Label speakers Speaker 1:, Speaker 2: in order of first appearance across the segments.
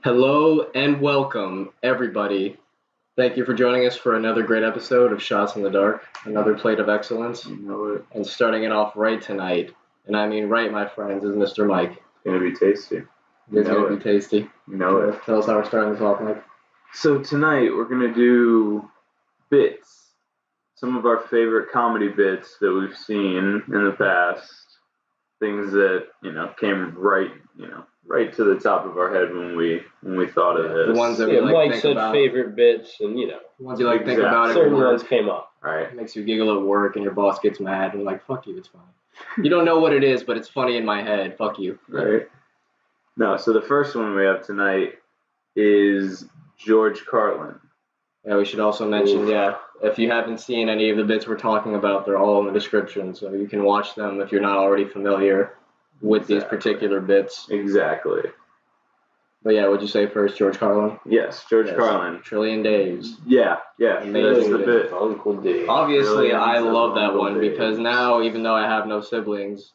Speaker 1: Hello and welcome, everybody. Thank you for joining us for another great episode of Shots in the Dark, another plate of excellence.
Speaker 2: You know it.
Speaker 1: And starting it off right tonight, and I mean right, my friends, is Mr. Mike.
Speaker 2: It's gonna be tasty.
Speaker 1: It's going to be tasty.
Speaker 2: You know it.
Speaker 1: Tell us how we're starting this off, Mike.
Speaker 2: So tonight we're gonna do bits, some of our favorite comedy bits that we've seen in the past, things that came right to the top of our head when we thought of this.
Speaker 1: The ones that we like
Speaker 3: Mike
Speaker 1: think
Speaker 3: said
Speaker 1: about.
Speaker 3: favorite bits, and
Speaker 1: The ones you like think
Speaker 2: Exactly.
Speaker 1: about
Speaker 3: certain
Speaker 1: every
Speaker 3: ones
Speaker 1: word.
Speaker 3: came up.
Speaker 2: Right.
Speaker 1: It makes you giggle at work, and your boss gets mad, and you're like, "Fuck you, it's funny." You don't know what it is, but it's funny in my head. Fuck you.
Speaker 2: Right. No. So the first one we have tonight is George Carlin.
Speaker 1: Yeah, we should also mention, if you haven't seen any of the bits we're talking about, they're all in the description, so you can watch them if you're not already familiar with these particular bits.
Speaker 2: Exactly.
Speaker 1: But yeah, what'd you say first, George Carlin?
Speaker 2: Yes, George
Speaker 1: Yes.
Speaker 2: Carlin.
Speaker 1: Trillion Days.
Speaker 2: Yeah.
Speaker 1: Amazing
Speaker 2: That's the
Speaker 1: bit.
Speaker 2: bit.
Speaker 3: Uncle Dave.
Speaker 1: Obviously,
Speaker 2: Trillions
Speaker 1: I
Speaker 2: of
Speaker 1: love that
Speaker 2: Uncle
Speaker 1: one because
Speaker 2: Daves.
Speaker 1: now, even though I have no siblings,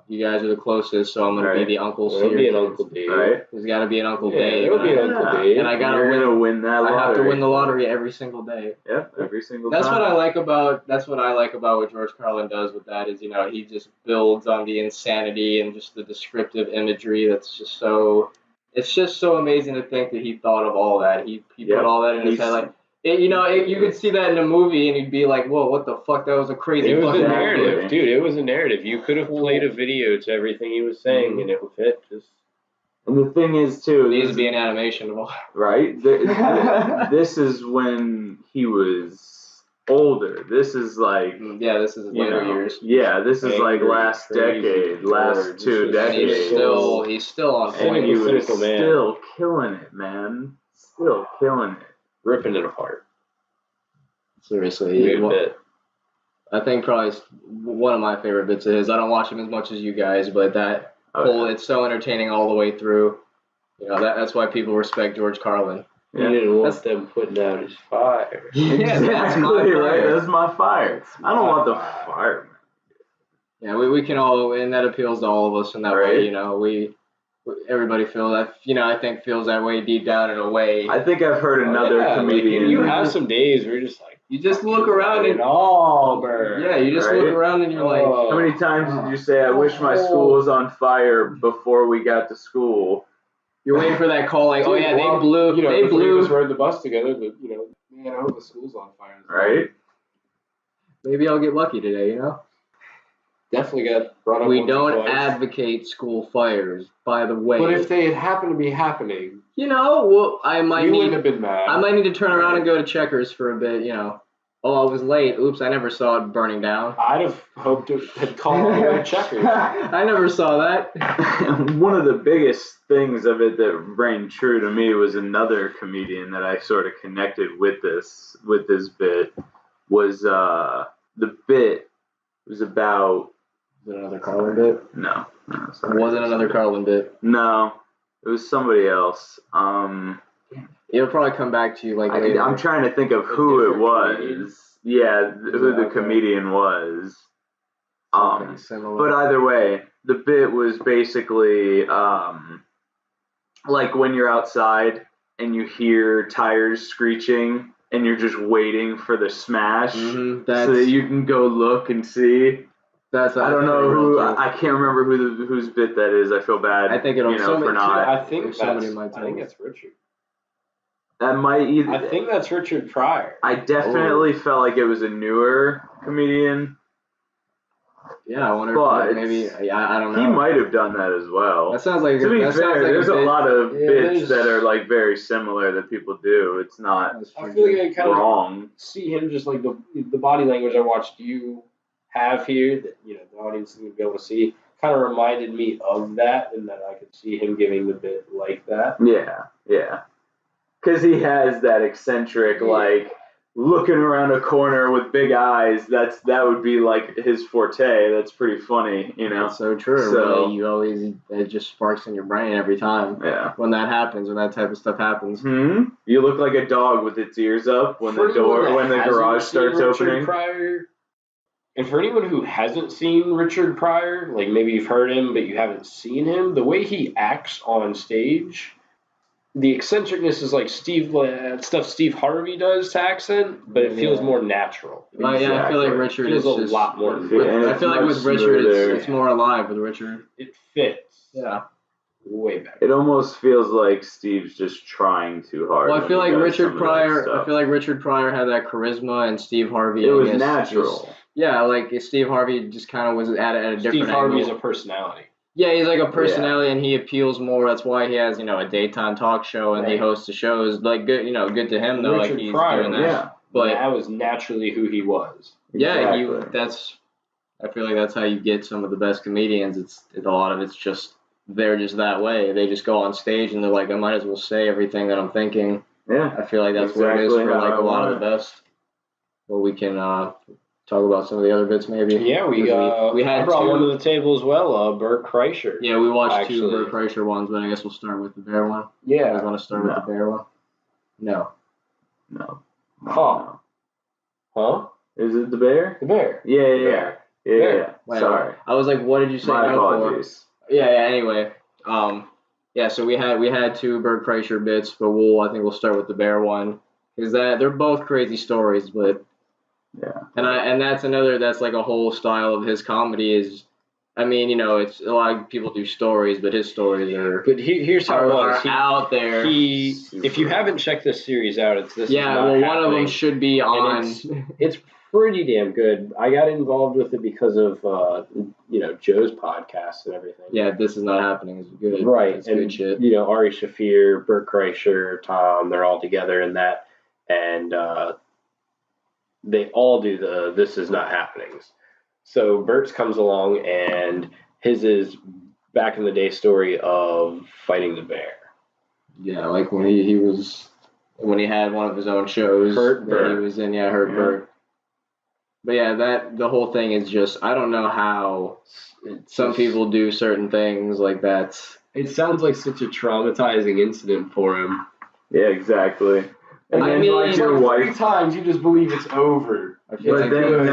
Speaker 1: you guys are the closest, so I'm going to be
Speaker 2: Right.
Speaker 1: the uncle
Speaker 3: There'll
Speaker 1: here.
Speaker 3: be an Uncle Dave.
Speaker 2: Right.
Speaker 1: There's got to be an Uncle
Speaker 3: Yeah,
Speaker 1: Dave.
Speaker 3: there'll be an Uncle
Speaker 2: Yeah.
Speaker 3: Dave.
Speaker 1: And I gotta
Speaker 2: You're
Speaker 1: win.
Speaker 2: gonna win that lottery.
Speaker 1: I have to win the lottery every single day.
Speaker 2: Yep, every single
Speaker 1: That's
Speaker 2: time.
Speaker 1: what I like about what George Carlin does with that is, he just builds on the insanity and just the descriptive imagery that's just so it's just so amazing to think that he thought of all that. He
Speaker 2: Yeah.
Speaker 1: put all that in his
Speaker 2: He's-
Speaker 1: head. Like you could see that in a movie and you'd be like, whoa, what the fuck? That was a crazy
Speaker 3: It was a
Speaker 1: fucking
Speaker 2: Exactly.
Speaker 3: narrative, dude. It was a narrative. You could have played a video to everything he was saying, and it would fit. Just
Speaker 2: And the thing is, too,
Speaker 1: It needs to be an animation of all.
Speaker 2: right? This is when he was older. This is like,
Speaker 1: Yeah, this is his later years.
Speaker 2: Yeah, this is like
Speaker 3: Angry,
Speaker 2: last
Speaker 3: crazy,
Speaker 2: decade, last
Speaker 3: bored,
Speaker 2: two
Speaker 3: just
Speaker 1: And
Speaker 2: decades.
Speaker 1: he's still on
Speaker 2: And
Speaker 1: point.
Speaker 2: he was
Speaker 3: Cynical man.
Speaker 2: still killing it, man. Still killing it.
Speaker 3: ripping it apart.
Speaker 1: Seriously,
Speaker 3: Good bit.
Speaker 1: I think probably one of my favorite bits of his. I don't watch him as much as you guys, but that whole it's so entertaining all the way through. That's why people respect George Carlin.
Speaker 3: He
Speaker 2: Yeah.
Speaker 3: didn't want them putting out his fire.
Speaker 1: Yeah, that's my
Speaker 2: Exactly, right?
Speaker 1: fire.
Speaker 2: That's my fire. I don't want the fire, man.
Speaker 1: Yeah, we can all, and that appeals to all of us in that way. Everybody feels that. I think feels that way deep down in a way.
Speaker 2: I think I've heard another comedian.
Speaker 3: You have some days where you're just like,
Speaker 1: You just look around and
Speaker 3: Auburn.
Speaker 1: yeah, you just
Speaker 2: Right?
Speaker 1: look around and you're like,
Speaker 2: How many times did you say, I wish my school was on fire before we got to school?
Speaker 1: you're waiting for that call, like, oh yeah, they blew,
Speaker 4: The
Speaker 1: they
Speaker 4: three of us
Speaker 1: blew.
Speaker 4: rode the bus together, but man, I hope the school's on fire.
Speaker 2: Right?
Speaker 1: Maybe I'll get lucky today.
Speaker 4: Definitely got brought up.
Speaker 1: We
Speaker 4: once or
Speaker 1: don't
Speaker 4: twice.
Speaker 1: advocate school fires, by the way.
Speaker 4: But if they had happened to be happening,
Speaker 1: well, I might
Speaker 4: you wouldn't
Speaker 1: need,
Speaker 4: have been mad.
Speaker 1: I might need to turn around and go to Checkers for a bit. Oh, I was late. Oops, I never saw it burning down.
Speaker 4: I'd have hoped it had called away checkers.
Speaker 1: I never saw that.
Speaker 2: One of the biggest things of it that rang true to me was another comedian that I sort of connected with this bit was the bit was about
Speaker 1: Was it another Carlin bit?
Speaker 2: no
Speaker 1: It
Speaker 2: sorry.
Speaker 1: wasn't another Carlin bit.
Speaker 2: No, it was somebody else.
Speaker 1: It'll probably come back to you like later.
Speaker 2: I'm trying to think of who it
Speaker 4: different
Speaker 2: was.
Speaker 4: comedian?
Speaker 2: Yeah, who the
Speaker 1: Okay.
Speaker 2: comedian was.
Speaker 1: Something similar.
Speaker 2: But either way, the bit was basically like when you're outside and you hear tires screeching and you're just waiting for the smash
Speaker 1: Mhm,
Speaker 2: so that you can go look and see.
Speaker 1: that's
Speaker 2: I don't know
Speaker 1: pretty
Speaker 2: who.
Speaker 1: real, too.
Speaker 2: I can't remember whose bit that is. I feel bad.
Speaker 1: I think it'll-
Speaker 2: for
Speaker 1: somebody-
Speaker 2: not.
Speaker 4: I think
Speaker 1: If somebody
Speaker 4: that's.
Speaker 1: might
Speaker 4: I think
Speaker 1: tell
Speaker 4: that's Richard.
Speaker 2: That might either.
Speaker 4: I think that's Richard Pryor.
Speaker 2: I definitely felt like it was a newer comedian.
Speaker 1: Yeah, I wonder
Speaker 2: But
Speaker 1: if maybe. Yeah, I don't know.
Speaker 2: He might have done that as well.
Speaker 1: That sounds like.
Speaker 2: To be
Speaker 1: that sounds
Speaker 2: fair,
Speaker 1: like
Speaker 2: there's a
Speaker 1: bit-
Speaker 2: lot of
Speaker 4: Yeah,
Speaker 2: bits
Speaker 4: there's-
Speaker 2: that are like very similar that people do. It's not
Speaker 1: That's
Speaker 4: I
Speaker 1: true,
Speaker 4: feel
Speaker 1: too.
Speaker 4: like I kind of
Speaker 2: wrong.
Speaker 4: see him just like the body language I watched you have here that the audience isn't gonna be able to see kind of reminded me of that, and that I could see him giving the bit like that.
Speaker 2: Yeah. Because he has that eccentric, like, looking around a corner with big eyes. That would be like his forte. That's pretty funny,
Speaker 1: That's so true.
Speaker 2: So-
Speaker 1: Really, you always it just sparks in your brain every time
Speaker 2: Yeah.
Speaker 1: when that happens, when that type of stuff happens.
Speaker 2: You look like a dog with its ears up when
Speaker 4: For anyone that
Speaker 2: when the
Speaker 4: hasn't
Speaker 2: garage
Speaker 4: seen
Speaker 2: starts
Speaker 4: Richard
Speaker 2: opening.
Speaker 4: Pryor, and for anyone who hasn't seen Richard Pryor, like maybe you've heard him but you haven't seen him, the way he acts on stage the eccentricness is like stuff Steve Harvey does to accent, but it feels more natural.
Speaker 1: Yeah, I feel like Richard
Speaker 4: feels
Speaker 1: is
Speaker 4: a
Speaker 1: just,
Speaker 4: lot more.
Speaker 1: I feel like with Richard, it's more alive with Richard.
Speaker 4: It fits.
Speaker 1: Yeah.
Speaker 4: Way better.
Speaker 2: It almost feels like Steve's just trying too hard.
Speaker 1: Well, I feel like Richard Pryor had that charisma, and Steve Harvey.
Speaker 2: It was natural.
Speaker 1: Like Steve Harvey just kind of was at a different.
Speaker 4: Steve Harvey's
Speaker 1: angle.
Speaker 4: A personality.
Speaker 1: Yeah, he's like a personality, and he appeals more. That's why he has a daytime talk show, and he hosts the shows. Like good, good to him though.
Speaker 4: Richard
Speaker 1: like he's
Speaker 4: Pryor,
Speaker 1: doing that.
Speaker 2: Yeah,
Speaker 1: but
Speaker 4: that was naturally who he was.
Speaker 1: Yeah,
Speaker 2: exactly.
Speaker 1: I feel like that's how you get some of the best comedians. A lot of it's just. They're just that way. They just go on stage and they're like, I might as well say everything that I'm thinking.
Speaker 2: Yeah.
Speaker 1: I feel like that's what it is for like a lot of the best. Well, we can talk about some of the other bits maybe.
Speaker 4: Yeah, we had brought one to the table as well. Bert Kreischer.
Speaker 1: Yeah, we watched two Bert Kreischer ones, but I guess we'll start with the bear one.
Speaker 4: Yeah.
Speaker 1: You want to start with the bear one? No.
Speaker 4: Huh?
Speaker 2: Is it the bear?
Speaker 4: The bear.
Speaker 2: Yeah.
Speaker 1: Wait,
Speaker 2: Sorry.
Speaker 1: I was like, what did you say?
Speaker 2: My apologies.
Speaker 1: Yeah. Anyway, so we had two Bert Kreischer bits, but I think we'll start with the bear one because they're both crazy stories, but and that's like a whole style of his comedy is. I mean, it's a lot of people do stories, but his stories are.
Speaker 4: But here's how it was.
Speaker 1: Out there.
Speaker 4: If you haven't checked this series out, it's this.
Speaker 1: Yeah, well, one of them should be on.
Speaker 4: It's pretty damn good. I got involved with it because of Joe's podcast and everything.
Speaker 1: Yeah, This Is Not Happening is good.
Speaker 4: Right,
Speaker 1: it's
Speaker 4: and
Speaker 1: good shit.
Speaker 4: Ari Shaffir, Bert Kreischer, Tom, they're all together in that, and they all do the This Is Not Happenings. So Bert's comes along, and his is back in the day story of fighting the bear.
Speaker 1: Yeah, like when he had one of his own shows
Speaker 4: Hurt
Speaker 1: that
Speaker 4: Bert.
Speaker 1: he was in. Yeah, Hurt Bert. But yeah, the whole thing is just I don't know how some people do certain things like that.
Speaker 4: It sounds like such a traumatizing incident for him.
Speaker 2: Yeah, exactly. And
Speaker 1: I
Speaker 2: then
Speaker 1: mean,
Speaker 2: like your wife.
Speaker 4: 3 times you just believe it's over.
Speaker 1: I feel
Speaker 2: But
Speaker 1: like
Speaker 2: and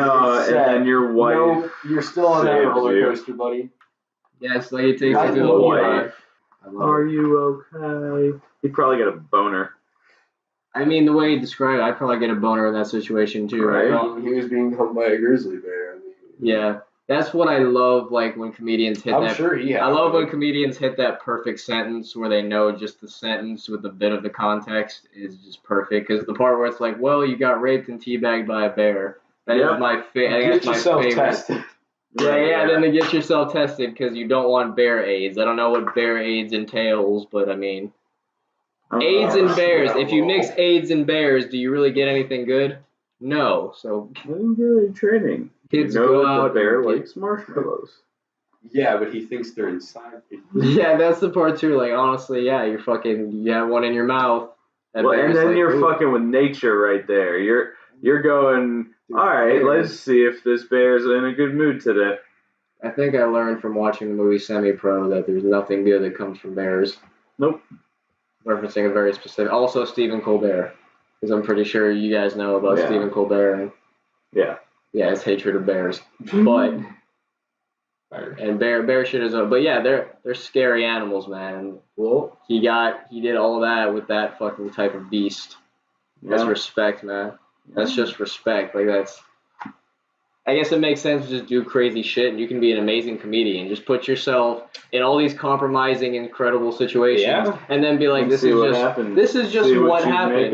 Speaker 2: then your wife.
Speaker 4: No, you're still on that
Speaker 2: saves
Speaker 4: roller
Speaker 2: you.
Speaker 4: coaster, buddy.
Speaker 1: yeah, it's like it takes
Speaker 4: I
Speaker 1: you to the
Speaker 4: love
Speaker 1: wife.
Speaker 2: Are you okay? He probably got a boner.
Speaker 1: I mean, the way he described it, I'd probably get a boner in that situation too, right?
Speaker 4: He was being humped by a grizzly bear.
Speaker 1: Yeah, that's what I love. Like when comedians hit
Speaker 4: I'm sure he had.
Speaker 1: I love when comedians hit that perfect sentence where they know just the sentence with a bit of the context is just perfect. Because the part where it's like, well, you got raped and teabagged by a bear. That is my
Speaker 4: Get
Speaker 1: my
Speaker 4: yourself
Speaker 1: favorite.
Speaker 4: tested.
Speaker 1: Yeah, then to get yourself tested because you don't want bear AIDS. I don't know what bear AIDS entails, but I mean, AIDS and bears. If you mix AIDS and bears, do you really get anything good? No. So
Speaker 2: Good training.
Speaker 1: kids
Speaker 2: you know
Speaker 1: go
Speaker 2: that
Speaker 1: out.
Speaker 2: the bear
Speaker 1: and
Speaker 2: likes marshmallows.
Speaker 4: Yeah, but he thinks they're inside.
Speaker 1: Yeah, that's the part too. Like honestly, yeah, you have one in your mouth.
Speaker 2: Well, and then
Speaker 1: like,
Speaker 2: you're
Speaker 1: ooh.
Speaker 2: fucking with nature right there. You're going. All right, let's see if this bear's in a good mood today.
Speaker 1: I think I learned from watching the movie Semi-Pro that there's nothing good that comes from bears.
Speaker 2: Nope.
Speaker 1: Referencing a very specific. Also, Stephen Colbert, because I'm pretty sure you guys know about Stephen Colbert and his hatred of bears. But and bear shit is. But yeah, they're scary animals, man. Well, he did all that with that fucking type of beast. That's respect, man. That's just respect. Like that's. I guess it makes sense to just do crazy shit, and you can be an amazing comedian. Just put yourself in all these compromising, incredible situations, and then be like, "This is just what happened."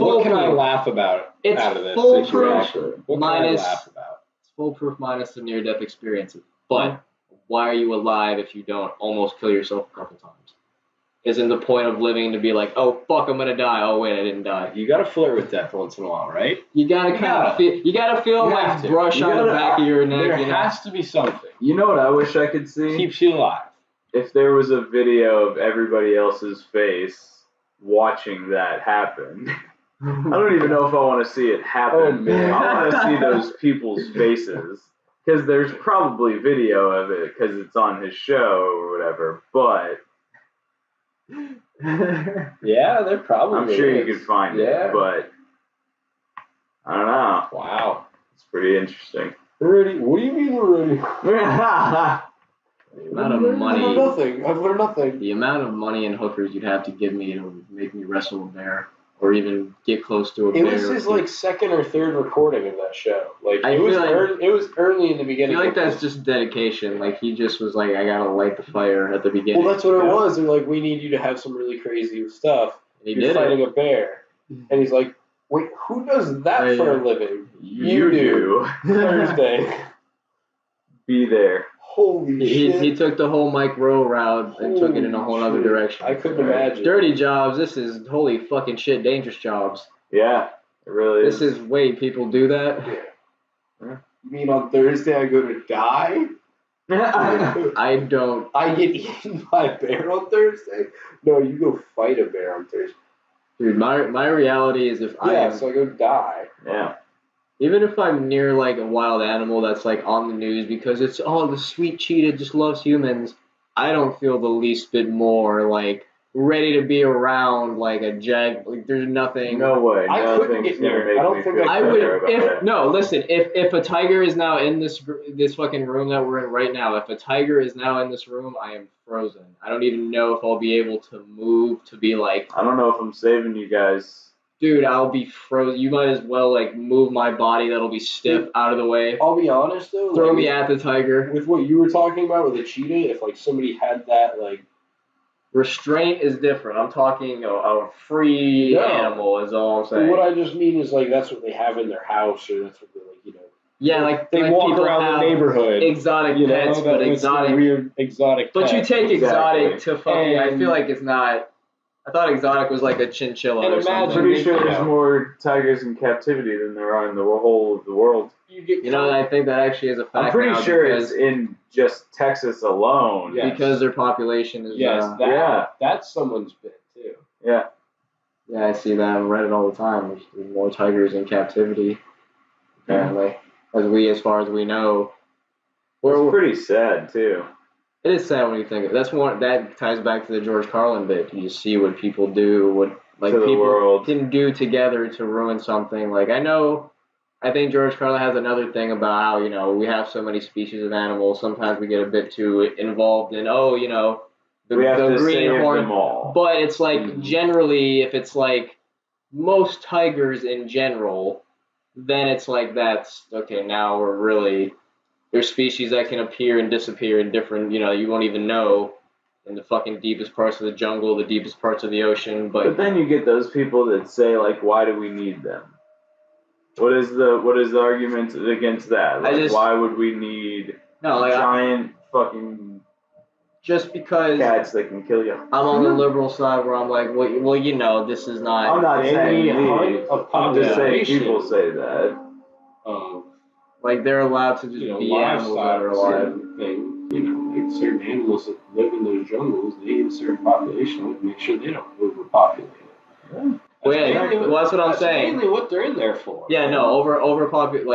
Speaker 4: What can I laugh about out of this situation? What can I laugh about?
Speaker 1: It's foolproof minus the near-death experiences. But why are you alive if you don't almost kill yourself a couple times? Isn't the point of living to be like, oh fuck, I'm gonna die. Oh wait, I didn't die.
Speaker 4: You gotta flirt with death once in a while, right?
Speaker 1: You gotta feel like brush on the back of your neck.
Speaker 4: There has to be something.
Speaker 2: You know what I wish I could see?
Speaker 4: Keeps you alive.
Speaker 2: If there was a video of everybody else's face watching that happen. I don't even know if I want to see it happen.
Speaker 4: Oh, man.
Speaker 2: I want to see those people's faces. Because there's probably video of it because it's on his show or whatever, but...
Speaker 4: Yeah, there probably
Speaker 2: I'm sure you could find it, but I don't know.
Speaker 4: Wow.
Speaker 2: It's pretty interesting.
Speaker 4: Rudy, what do you mean, Rudy?
Speaker 1: The amount of
Speaker 5: I know
Speaker 1: money,
Speaker 5: nothing. I've learned nothing.
Speaker 1: the amount of money and hookers you'd have to give me to make me wrestle a bear, or even get close to a
Speaker 5: It
Speaker 1: bear.
Speaker 5: was his like second or third recording of that show. Like
Speaker 1: I
Speaker 5: it was
Speaker 1: feel like-
Speaker 5: early, it was early in the
Speaker 1: I
Speaker 5: beginning.
Speaker 1: feel like that's just dedication. Like he just was like, I gotta light the fire at the beginning.
Speaker 5: Well, that's what it
Speaker 1: you know?
Speaker 5: was. They're like, we need you to have some really crazy stuff.
Speaker 1: And he
Speaker 5: You're
Speaker 1: did
Speaker 5: fighting
Speaker 1: it.
Speaker 5: a bear, and he's like, wait, who does that for a living? You do. Thursday.
Speaker 2: Be there.
Speaker 5: Holy
Speaker 1: He
Speaker 5: shit!
Speaker 1: took the whole Mike Rowe route and took it in a whole
Speaker 5: Holy
Speaker 1: other
Speaker 5: shit.
Speaker 1: direction.
Speaker 5: I couldn't imagine.
Speaker 1: Dirty jobs. This is holy fucking shit. Dangerous jobs.
Speaker 2: Yeah, it really
Speaker 1: This is wait. People do that.
Speaker 5: You mean on Thursday I go to die?
Speaker 1: I don't.
Speaker 5: I get eaten by a bear on Thursday? No, you go fight a bear on Thursday.
Speaker 1: Dude, my reality is if I
Speaker 5: Yeah,
Speaker 1: am,
Speaker 5: so I go die.
Speaker 2: Yeah.
Speaker 1: even if I'm near like a wild animal that's like on the news because it's the sweet cheetah just loves humans, I don't feel the least bit more like ready to be around like a like there's nothing.
Speaker 2: No way.
Speaker 5: I couldn't
Speaker 2: Nothing's
Speaker 5: get
Speaker 2: gonna
Speaker 5: near it.
Speaker 2: make
Speaker 5: I don't
Speaker 2: me
Speaker 5: think
Speaker 2: feel
Speaker 1: I
Speaker 5: could.
Speaker 1: would
Speaker 2: better about
Speaker 1: if
Speaker 2: that.
Speaker 1: no listen if a tiger is now in this fucking room that we're in right now, if a tiger is now in this room, I am frozen. I don't even know if I'll be able to move to be like,
Speaker 2: I don't know if I'm saving you guys.
Speaker 1: dude, I'll be frozen. You might as well like move my body that'll be stiff out of the way.
Speaker 5: I'll be honest though.
Speaker 1: Throw
Speaker 5: like,
Speaker 1: me at the tiger.
Speaker 5: with what you were talking about with the cheetah, if like somebody had that like
Speaker 1: Restraint is different. I'm talking a free
Speaker 5: No.
Speaker 1: animal is all I'm saying.
Speaker 5: what I just mean is like that's what they have in their house or that's what they like, you know.
Speaker 1: yeah, like
Speaker 5: They
Speaker 1: like
Speaker 5: walk
Speaker 1: people
Speaker 5: around
Speaker 1: have
Speaker 5: the neighborhood.
Speaker 1: exotic
Speaker 5: You know,
Speaker 1: pets,
Speaker 5: that
Speaker 1: but
Speaker 5: was the
Speaker 1: exotic.
Speaker 5: weird exotic
Speaker 1: But you
Speaker 5: pet.
Speaker 1: take
Speaker 2: Exactly.
Speaker 1: exotic to fucking. I
Speaker 5: And-
Speaker 1: feel like it's not. I thought exotic was like a chinchilla
Speaker 5: And
Speaker 1: or
Speaker 5: imagine-
Speaker 2: I'm
Speaker 1: something.
Speaker 2: pretty sure
Speaker 5: you
Speaker 2: there's
Speaker 5: know.
Speaker 2: more tigers in captivity than there are in the whole of the world.
Speaker 5: You get
Speaker 1: You know, I think that actually is a fact.
Speaker 2: I'm pretty
Speaker 1: now
Speaker 2: sure
Speaker 1: because,
Speaker 2: it's in just Texas alone.
Speaker 5: Yeah.
Speaker 1: because their population is.
Speaker 5: yes,
Speaker 2: Yeah.
Speaker 5: that's someone's bit too.
Speaker 2: Yeah.
Speaker 1: Yeah, I see that on Reddit all the time. There's more tigers in captivity, apparently, as far as we know.
Speaker 2: It's pretty sad too.
Speaker 1: It is sad when you think of it. That's one that ties back to the George Carlin bit. You see what people do, what like
Speaker 2: To the
Speaker 1: people
Speaker 2: world.
Speaker 1: can do together to ruin something. Like I think George Carlin has another thing about how we have so many species of animals. Sometimes we get a bit too involved in the
Speaker 2: We have to save
Speaker 1: greenhorn.
Speaker 2: them all.
Speaker 1: But it's like
Speaker 2: Mhm.
Speaker 1: generally, if it's like most tigers in general, then it's like that's okay. Now we're really there's species that can appear and disappear in different. You won't even know in the fucking deepest parts of the jungle, the deepest parts of the ocean.
Speaker 2: But
Speaker 1: But
Speaker 2: then you get those people that say like, why do we need them? What is the argument against that? Like, why would we need
Speaker 1: no, like
Speaker 2: giant fucking
Speaker 1: just because
Speaker 2: cats that can kill you?
Speaker 1: I'm on the liberal side where I'm like, well, this is not.
Speaker 2: I'm not saying me. I'm just saying
Speaker 5: population
Speaker 2: people say that.
Speaker 5: of
Speaker 1: Like they're allowed to just be animals that are alive.
Speaker 5: thing. Like certain animals that live in those jungles, they need a certain population to make sure they don't overpopulate it.
Speaker 1: Well, yeah, that's what I'm saying.
Speaker 5: Mainly what they're in there for.
Speaker 1: Yeah, no,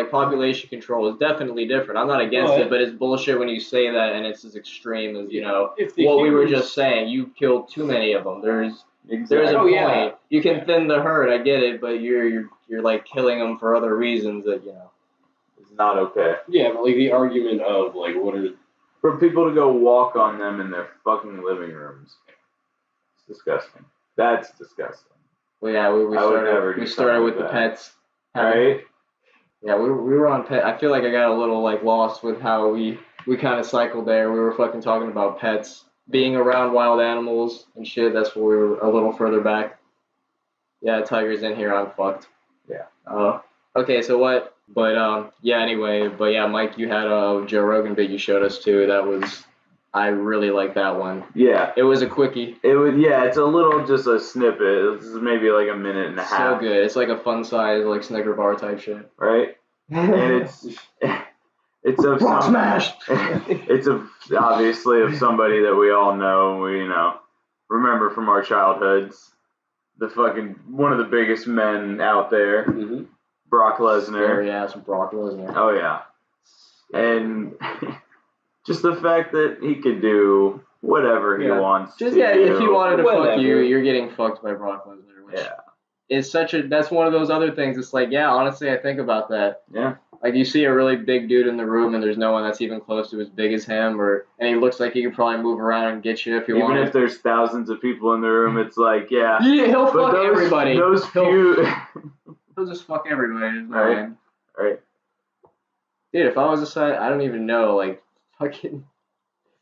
Speaker 1: population control is definitely different. I'm not against
Speaker 5: Well,
Speaker 1: it, but it's bullshit when you say that and it's as extreme as
Speaker 5: If the
Speaker 1: what we were
Speaker 5: humans-
Speaker 1: just saying. You killed too many of them. There's a
Speaker 2: Exactly.
Speaker 5: Oh,
Speaker 1: point.
Speaker 5: yeah.
Speaker 1: You can thin the herd. I get it, but you're like killing them for other reasons that
Speaker 2: It's not okay.
Speaker 5: Yeah, but like the argument of like what are
Speaker 2: For people to go walk on them in their fucking living rooms. It's disgusting. That's disgusting.
Speaker 1: Well, yeah, we
Speaker 2: I would never do
Speaker 1: started
Speaker 2: something
Speaker 1: with
Speaker 2: like
Speaker 1: the
Speaker 2: that.
Speaker 1: pets.
Speaker 2: Right?
Speaker 1: Yeah, we were on pet. I feel like I got a little like lost with how we kind of cycled there. We were fucking talking about pets, being around wild animals and shit. That's where we were a little further back. Yeah, tiger's in here. I'm fucked.
Speaker 2: Yeah.
Speaker 1: Okay, so what? But yeah. Anyway, but yeah, Mike, you had a Joe Rogan bit you showed us too. That was I really like that one.
Speaker 2: Yeah.
Speaker 1: It was a quickie.
Speaker 2: It would. Yeah. It's a little, just a snippet. This is maybe like a minute and a
Speaker 1: So
Speaker 2: half.
Speaker 1: good. It's like a fun size like Snicker bar type shit.
Speaker 2: Right. And it's of
Speaker 1: Rock
Speaker 2: some,
Speaker 1: smash.
Speaker 2: it's obviously of somebody that we all know. We remember from our childhoods. The fucking one of the biggest men out there, Brock Lesnar.
Speaker 1: Scary ass Brock Lesnar.
Speaker 2: Oh yeah, and just the fact that he could do whatever he wants.
Speaker 1: Just
Speaker 2: to
Speaker 1: yeah,
Speaker 2: do.
Speaker 1: if he wanted to fuck
Speaker 5: Whatever.
Speaker 1: you, you're getting fucked by Brock Lesnar. Which
Speaker 2: Yeah.
Speaker 1: is that's one of those other things. It's like, yeah, honestly, I think about that.
Speaker 2: Yeah.
Speaker 1: Like you see a really big dude in the room, and there's no one that's even close to as big as him, and he looks like he could probably move around and get you if you
Speaker 2: Even
Speaker 1: wanted.
Speaker 2: if there's thousands of people in the room, it's like, yeah.
Speaker 1: He'll
Speaker 2: But
Speaker 1: fuck everybody.
Speaker 2: Those few.
Speaker 1: He'll just fuck everybody in his
Speaker 2: Right.
Speaker 1: mind.
Speaker 2: Right.
Speaker 1: Dude, if I was a side, I don't even know, like, fucking.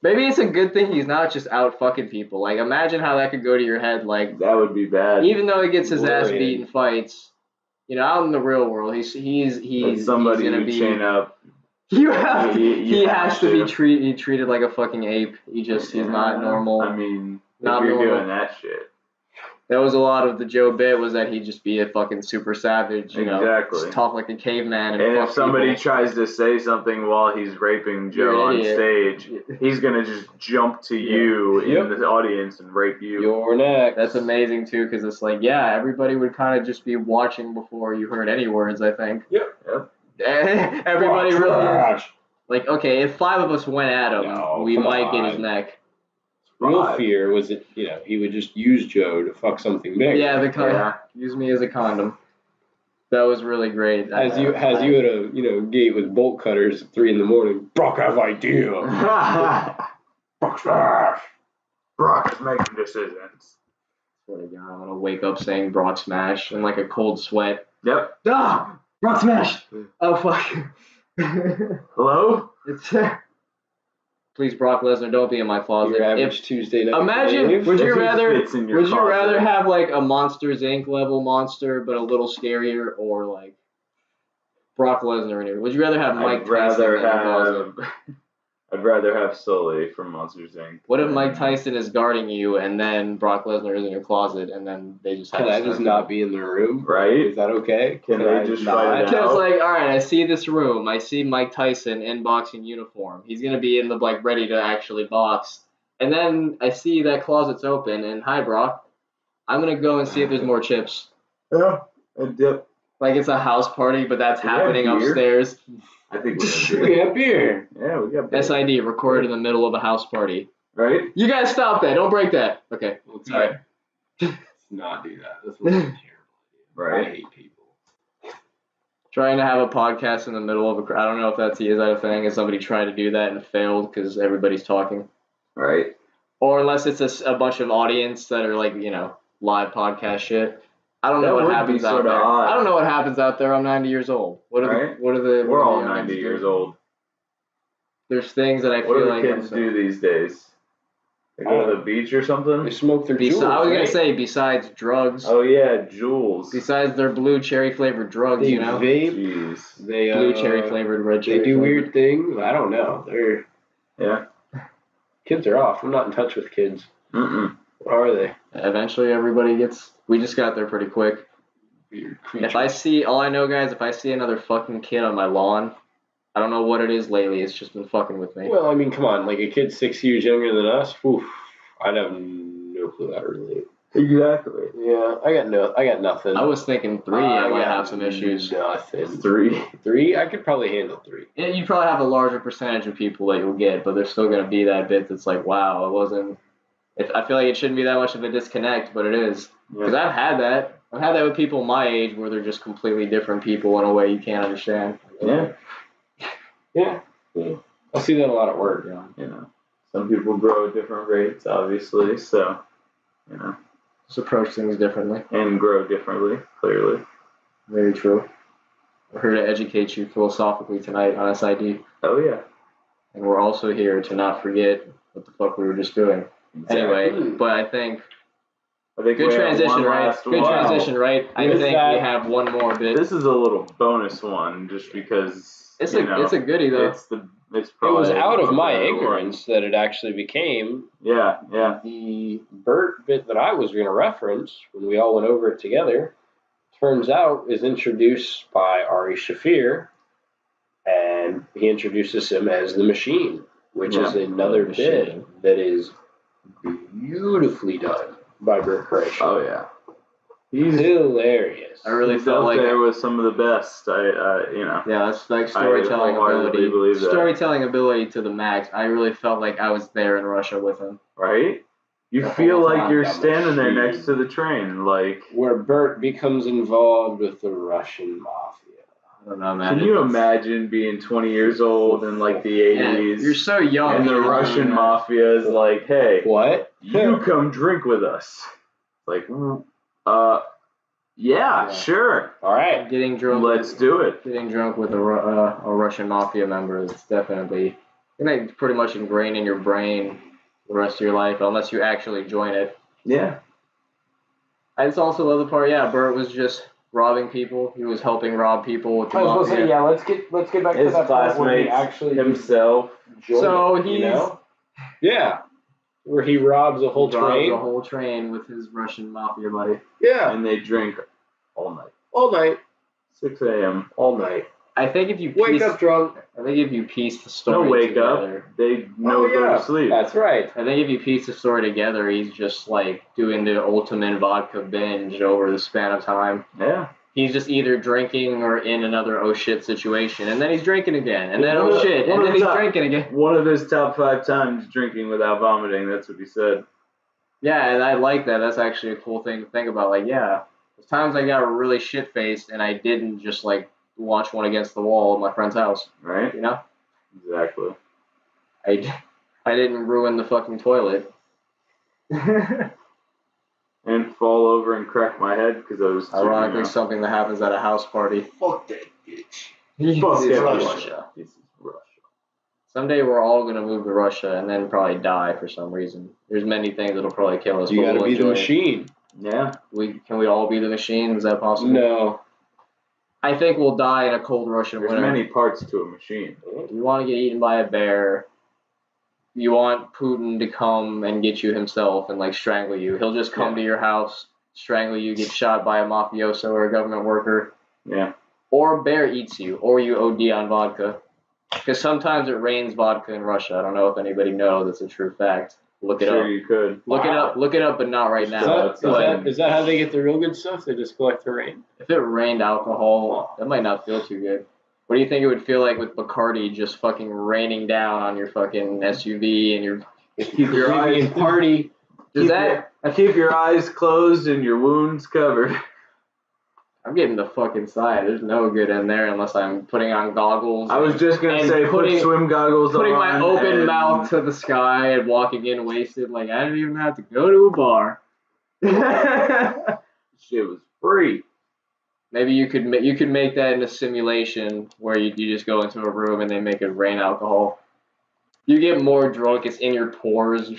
Speaker 1: Maybe it's a good thing he's not just out fucking people. Like, imagine how that could go to your head. Like,
Speaker 2: That would be bad.
Speaker 1: even though he gets his ass
Speaker 3: Worrying.
Speaker 1: beat in fights, out in the real world, he's
Speaker 2: somebody
Speaker 1: he's gonna
Speaker 2: you
Speaker 1: be.
Speaker 2: chain up.
Speaker 1: You have to,
Speaker 2: You
Speaker 1: he
Speaker 2: have
Speaker 1: has to be
Speaker 2: to.
Speaker 1: treated like a fucking ape. He's not normal.
Speaker 2: I mean,
Speaker 1: Not
Speaker 2: if you're
Speaker 1: normal.
Speaker 2: doing that shit.
Speaker 1: That was a lot of the Joe bit, was that he'd just be a fucking super savage,
Speaker 2: Exactly.
Speaker 1: just talk like a caveman and
Speaker 2: And
Speaker 1: fuck
Speaker 2: if somebody
Speaker 1: people.
Speaker 2: tries to say something while he's raping
Speaker 1: You're
Speaker 2: Joe
Speaker 1: an
Speaker 2: on
Speaker 1: idiot.
Speaker 2: stage, he's gonna just jump to you
Speaker 3: Yep.
Speaker 2: in the audience and rape you.
Speaker 3: You're next.
Speaker 1: That's amazing too, because it's like, yeah, everybody would kind of just be watching before you heard any words, I think.
Speaker 3: Yep.
Speaker 1: Everybody
Speaker 3: Oh,
Speaker 1: really,
Speaker 3: trash.
Speaker 1: like, okay, if 5 of us went at him,
Speaker 3: No,
Speaker 1: we
Speaker 3: come
Speaker 1: might get his
Speaker 3: on.
Speaker 1: neck.
Speaker 3: Real
Speaker 2: Five.
Speaker 3: fear was that he would just use Joe to fuck something big.
Speaker 1: Yeah,
Speaker 2: Yeah.
Speaker 1: use me as a condom. That was really great.
Speaker 3: Has you at a gate with bolt cutters at 3 a.m. Brock, have idea. Brock smash.
Speaker 2: Brock is making decisions.
Speaker 1: Swear to God, I'm gonna wake up saying Brock Smash in like a cold sweat.
Speaker 2: Yep.
Speaker 1: Ah, Brock Smash. Oh fuck.
Speaker 2: Hello?
Speaker 1: It's please, Brock Lesnar, don't be in my closet.
Speaker 3: Your average Tuesday night.
Speaker 1: Imagine,
Speaker 3: Dave.
Speaker 1: would
Speaker 2: If
Speaker 1: you
Speaker 2: he
Speaker 1: rather
Speaker 2: fits in your
Speaker 1: would you
Speaker 2: closet.
Speaker 1: rather have like a Monsters Inc. level monster but a little scarier, or like Brock Lesnar in it? Would you rather have Mike Tyson in your closet?
Speaker 2: I'd rather have Sully from Monsters Inc.
Speaker 1: What if Mike Tyson is guarding you and then Brock Lesnar is in your closet and then they just have
Speaker 3: Can
Speaker 1: to
Speaker 3: I just not be in the room?
Speaker 2: Right?
Speaker 3: Is that okay?
Speaker 2: Can they just fight it
Speaker 1: Because
Speaker 2: out?
Speaker 1: like, all right, I see this room. I see Mike Tyson in boxing uniform. He's gonna be in the like ready to actually box. And then I see that closet's open and hi Brock, I'm gonna go and see if there's more chips.
Speaker 2: Yeah. A dip.
Speaker 1: Like it's a house party, but that's
Speaker 2: We have
Speaker 1: happening
Speaker 2: beer.
Speaker 1: upstairs.
Speaker 2: I think we have
Speaker 3: We
Speaker 2: beer.
Speaker 3: have beer.
Speaker 2: Yeah, we got beer.
Speaker 1: S.I.D. recorded in the middle of a house party.
Speaker 2: Right?
Speaker 1: You guys stop that! Don't break that. Okay.
Speaker 3: Let's
Speaker 1: All right.
Speaker 3: not do that. That's a terrible idea. I
Speaker 2: Right.
Speaker 3: hate people.
Speaker 1: Trying to have a podcast in the middle of a. I don't know if is that a thing? Has somebody tried to do that and failed because everybody's talking?
Speaker 2: Right.
Speaker 1: Or unless it's a bunch of audience that are like, live podcast shit. I don't know
Speaker 2: That
Speaker 1: what
Speaker 2: would be
Speaker 1: happens out
Speaker 2: sorta
Speaker 1: there.
Speaker 2: odd.
Speaker 1: I don't know what happens out there. I'm 90 years old. What are
Speaker 2: Right.
Speaker 1: the
Speaker 2: We're all
Speaker 1: youngins
Speaker 2: 90
Speaker 1: do?
Speaker 2: years old.
Speaker 1: There's things that I
Speaker 2: What
Speaker 1: feel
Speaker 2: do the
Speaker 1: like
Speaker 2: kids do these days? They go to the beach or
Speaker 3: They
Speaker 2: something?
Speaker 3: smoke their jewels,
Speaker 1: I was gonna
Speaker 3: right?
Speaker 1: say besides drugs,
Speaker 2: Oh, yeah, Jules.
Speaker 1: besides their blue cherry flavored drugs,
Speaker 3: They
Speaker 1: you know,
Speaker 3: vape.
Speaker 2: Jeez.
Speaker 3: They
Speaker 1: blue cherry flavored, red cherry.
Speaker 3: They do
Speaker 1: flavored.
Speaker 3: weird things. I don't know. They're
Speaker 2: Yeah.
Speaker 3: kids are off. I'm not in touch with kids.
Speaker 2: Mm-mm.
Speaker 3: What are they?
Speaker 1: Eventually, everybody gets. We just got there pretty quick.
Speaker 3: Weird
Speaker 1: If I see, all I know, guys, if I see another fucking kid on my lawn, I don't know what it is lately. It's just been fucking with me.
Speaker 3: Well, I mean, come on. Like a kid 6 years younger than us. Oof, I'd have no clue how to relate.
Speaker 2: Exactly.
Speaker 3: Yeah, I got nothing.
Speaker 1: I was thinking 3. I might have some issues.
Speaker 3: Nothing.
Speaker 2: 3.
Speaker 3: 3. I could probably handle 3.
Speaker 1: Yeah, you probably have a larger percentage of people that you'll get, but there's still gonna be that bit that's like, wow, it wasn't. I feel like it shouldn't be that much of a disconnect, but it is. Because I've had that. I've had that with people my age where they're just completely different people in a way you can't understand.
Speaker 2: Yeah.
Speaker 3: Yeah. I see that a lot at work.
Speaker 1: Yeah.
Speaker 2: You know, some people grow at different rates, obviously, so,
Speaker 1: Just approach things differently.
Speaker 2: and grow differently, clearly.
Speaker 1: Very true. We're here to educate you philosophically tonight on S.I.D.
Speaker 2: Oh, yeah.
Speaker 1: And we're also here to not forget what the fuck we were just doing. Anyway,
Speaker 3: Exactly.
Speaker 1: but I think
Speaker 2: I think
Speaker 1: good
Speaker 2: we have
Speaker 1: transition,
Speaker 2: one
Speaker 1: right?
Speaker 2: last
Speaker 1: Good
Speaker 2: one.
Speaker 1: transition, right? I
Speaker 3: With
Speaker 1: think
Speaker 3: that-
Speaker 1: we have one more bit.
Speaker 2: This is a little bonus one, just because,
Speaker 1: It's a goodie though.
Speaker 2: it's
Speaker 3: It
Speaker 2: probably
Speaker 3: was out of
Speaker 2: the
Speaker 3: my
Speaker 2: better one.
Speaker 3: ignorance that it actually became
Speaker 2: Yeah, yeah.
Speaker 3: the Bert bit that I was going to reference when we all went over it together. Turns out is introduced by Ari Shafir, and he introduces him as the Machine, which is
Speaker 2: Yeah,
Speaker 3: another
Speaker 1: the
Speaker 3: bit
Speaker 1: Machine.
Speaker 3: that is beautifully done by Bert Kreischer.
Speaker 2: Oh, yeah. He's
Speaker 3: Hilarious.
Speaker 1: I really
Speaker 2: he's
Speaker 1: felt
Speaker 2: up
Speaker 1: like
Speaker 2: there with some of the best.
Speaker 1: yeah, that's like storytelling
Speaker 2: wholeheartedly
Speaker 1: ability.
Speaker 2: believe that.
Speaker 1: Storytelling ability to the max. I really felt like I was there in Russia with him.
Speaker 2: Right? You
Speaker 1: The
Speaker 2: feel
Speaker 1: whole
Speaker 2: like
Speaker 1: time,
Speaker 2: you're
Speaker 3: that
Speaker 2: standing there
Speaker 3: machine.
Speaker 2: next to the train, like,
Speaker 3: Where Bert becomes involved with the Russian mafia.
Speaker 1: don't know, man.
Speaker 2: Can you imagine being 20 years old in like the 80s?
Speaker 1: You're so young.
Speaker 2: And the Russian mafia is like, hey,
Speaker 3: What?
Speaker 2: you come drink with us. Like, yeah, sure.
Speaker 3: All right.
Speaker 1: Getting drunk.
Speaker 2: Let's do it.
Speaker 1: Getting drunk with a Russian mafia member is definitely pretty much ingrained in your brain the rest of your life, unless you actually join it.
Speaker 2: Yeah.
Speaker 1: I just also love the part. Yeah, Bert was just robbing people. He was helping rob people with the
Speaker 4: I was
Speaker 1: mafia.
Speaker 4: gonna say, yeah. Let's get back
Speaker 2: His
Speaker 4: to that part where he
Speaker 2: classmates,
Speaker 4: actually
Speaker 2: himself.
Speaker 4: joined
Speaker 1: So
Speaker 4: it, you
Speaker 1: he's-
Speaker 4: know?
Speaker 3: Yeah. Where he robs a whole
Speaker 1: He robs
Speaker 3: train.
Speaker 1: a whole train with his Russian mafia buddy.
Speaker 3: Yeah.
Speaker 2: And they drink all night.
Speaker 3: All night.
Speaker 2: 6 a.m.
Speaker 3: All night.
Speaker 1: I think if you
Speaker 3: Wake
Speaker 1: piece,
Speaker 3: up drunk.
Speaker 1: I think if you piece the story
Speaker 2: No wake
Speaker 1: together,
Speaker 2: up. They know go to sleep.
Speaker 3: That's right.
Speaker 1: I think if you piece the story together, he's just like doing the ultimate vodka binge over the span of time.
Speaker 2: Yeah.
Speaker 1: He's just either drinking or in another oh shit situation, and then he's drinking again, and then
Speaker 2: One
Speaker 1: oh
Speaker 2: of-
Speaker 1: shit,
Speaker 2: one
Speaker 1: and
Speaker 2: of
Speaker 1: then he's
Speaker 2: the top-
Speaker 1: drinking again.
Speaker 2: One of his top 5 times drinking without vomiting. That's what he said.
Speaker 1: Yeah, and I like that. That's actually a cool thing to think about. Like, yeah, there's times I got really shit faced, and I didn't just like launch one against the wall at my friend's house.
Speaker 2: Right?
Speaker 1: You know,
Speaker 2: Exactly.
Speaker 1: I didn't ruin the fucking toilet.
Speaker 2: And fall over and crack my head because I was too,
Speaker 1: Ironically, something that happens at a house party.
Speaker 5: Fuck that bitch.
Speaker 2: Fuck
Speaker 1: This is
Speaker 2: yeah,
Speaker 1: Russia.
Speaker 2: This is Russia.
Speaker 1: Someday we're all gonna move to Russia and then probably die for some reason. There's many things that'll probably kill us.
Speaker 3: You
Speaker 1: but
Speaker 3: gotta
Speaker 1: we'll
Speaker 3: be the
Speaker 1: enjoy it.
Speaker 3: machine.
Speaker 2: Yeah.
Speaker 1: Can we all be the machine? Is that possible?
Speaker 3: No.
Speaker 1: I think we'll die in a cold Russian
Speaker 2: There's
Speaker 1: winter.
Speaker 2: many parts to a machine.
Speaker 1: You want to get eaten by a bear. You want Putin to come and get you himself and like strangle you. He'll just come to your house, strangle you, get shot by a mafioso or a government worker.
Speaker 2: Yeah.
Speaker 1: Or a bear eats you, or you OD on vodka. Because sometimes it rains vodka in Russia. I don't know if anybody knows. That's a true fact. Look it
Speaker 2: Sure
Speaker 1: up.
Speaker 2: you could.
Speaker 1: Look it up. Look it up, but not right
Speaker 3: Is
Speaker 1: now.
Speaker 3: is that how they get the real good stuff? They just collect the rain.
Speaker 1: If it rained alcohol, that might not feel too good. What do you think it would feel like with Bacardi just fucking raining down on your fucking SUV and your
Speaker 2: Keep your eyes
Speaker 3: party.
Speaker 1: Does that?
Speaker 2: Keep your eyes closed and your wounds covered.
Speaker 1: I'm getting the fuck inside. There's no good in there unless I'm putting on goggles.
Speaker 2: I was just gonna
Speaker 1: And
Speaker 2: say
Speaker 1: putting-
Speaker 2: put swim goggles
Speaker 1: putting
Speaker 2: on.
Speaker 1: my open
Speaker 2: and-
Speaker 1: mouth to the sky and walking in wasted. Like I didn't even have to go to a bar.
Speaker 2: Shit was free.
Speaker 1: Maybe you could make that in a simulation where you just go into a room and they make it rain alcohol. You get more drunk, it's in your pores.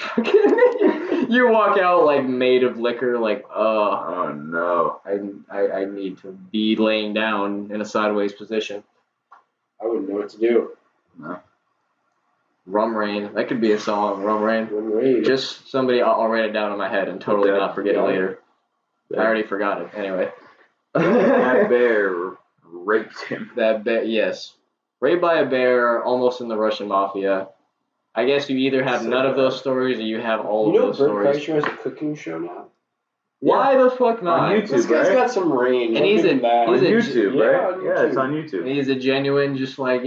Speaker 1: You walk out like made of liquor, like
Speaker 2: Oh no.
Speaker 1: I need to be laying down in a sideways position.
Speaker 3: I wouldn't know what to do.
Speaker 2: No.
Speaker 1: Rum Rain, that could be a song. Rum Rain.
Speaker 3: When rain.
Speaker 1: Just somebody, I'll write it down in my head and totally not forget it later. I already forgot it. Anyway.
Speaker 2: That bear raped him.
Speaker 1: That bear, yes. Raped by a bear, almost in the Russian mafia. I guess you either have none of those stories or you have all
Speaker 3: You
Speaker 1: of
Speaker 3: know
Speaker 1: those
Speaker 3: Bert
Speaker 1: stories.
Speaker 3: Kreischer has a cooking show now?
Speaker 1: Why the fuck not?
Speaker 2: On YouTube.
Speaker 3: This guy's
Speaker 2: right?
Speaker 3: got some range.
Speaker 1: And he's
Speaker 3: I'll give him that.
Speaker 2: On
Speaker 1: He's a-
Speaker 2: YouTube,
Speaker 3: yeah,
Speaker 2: right?
Speaker 3: on
Speaker 2: Yeah, it's
Speaker 3: YouTube.
Speaker 2: on YouTube.
Speaker 1: He's a genuine, just like,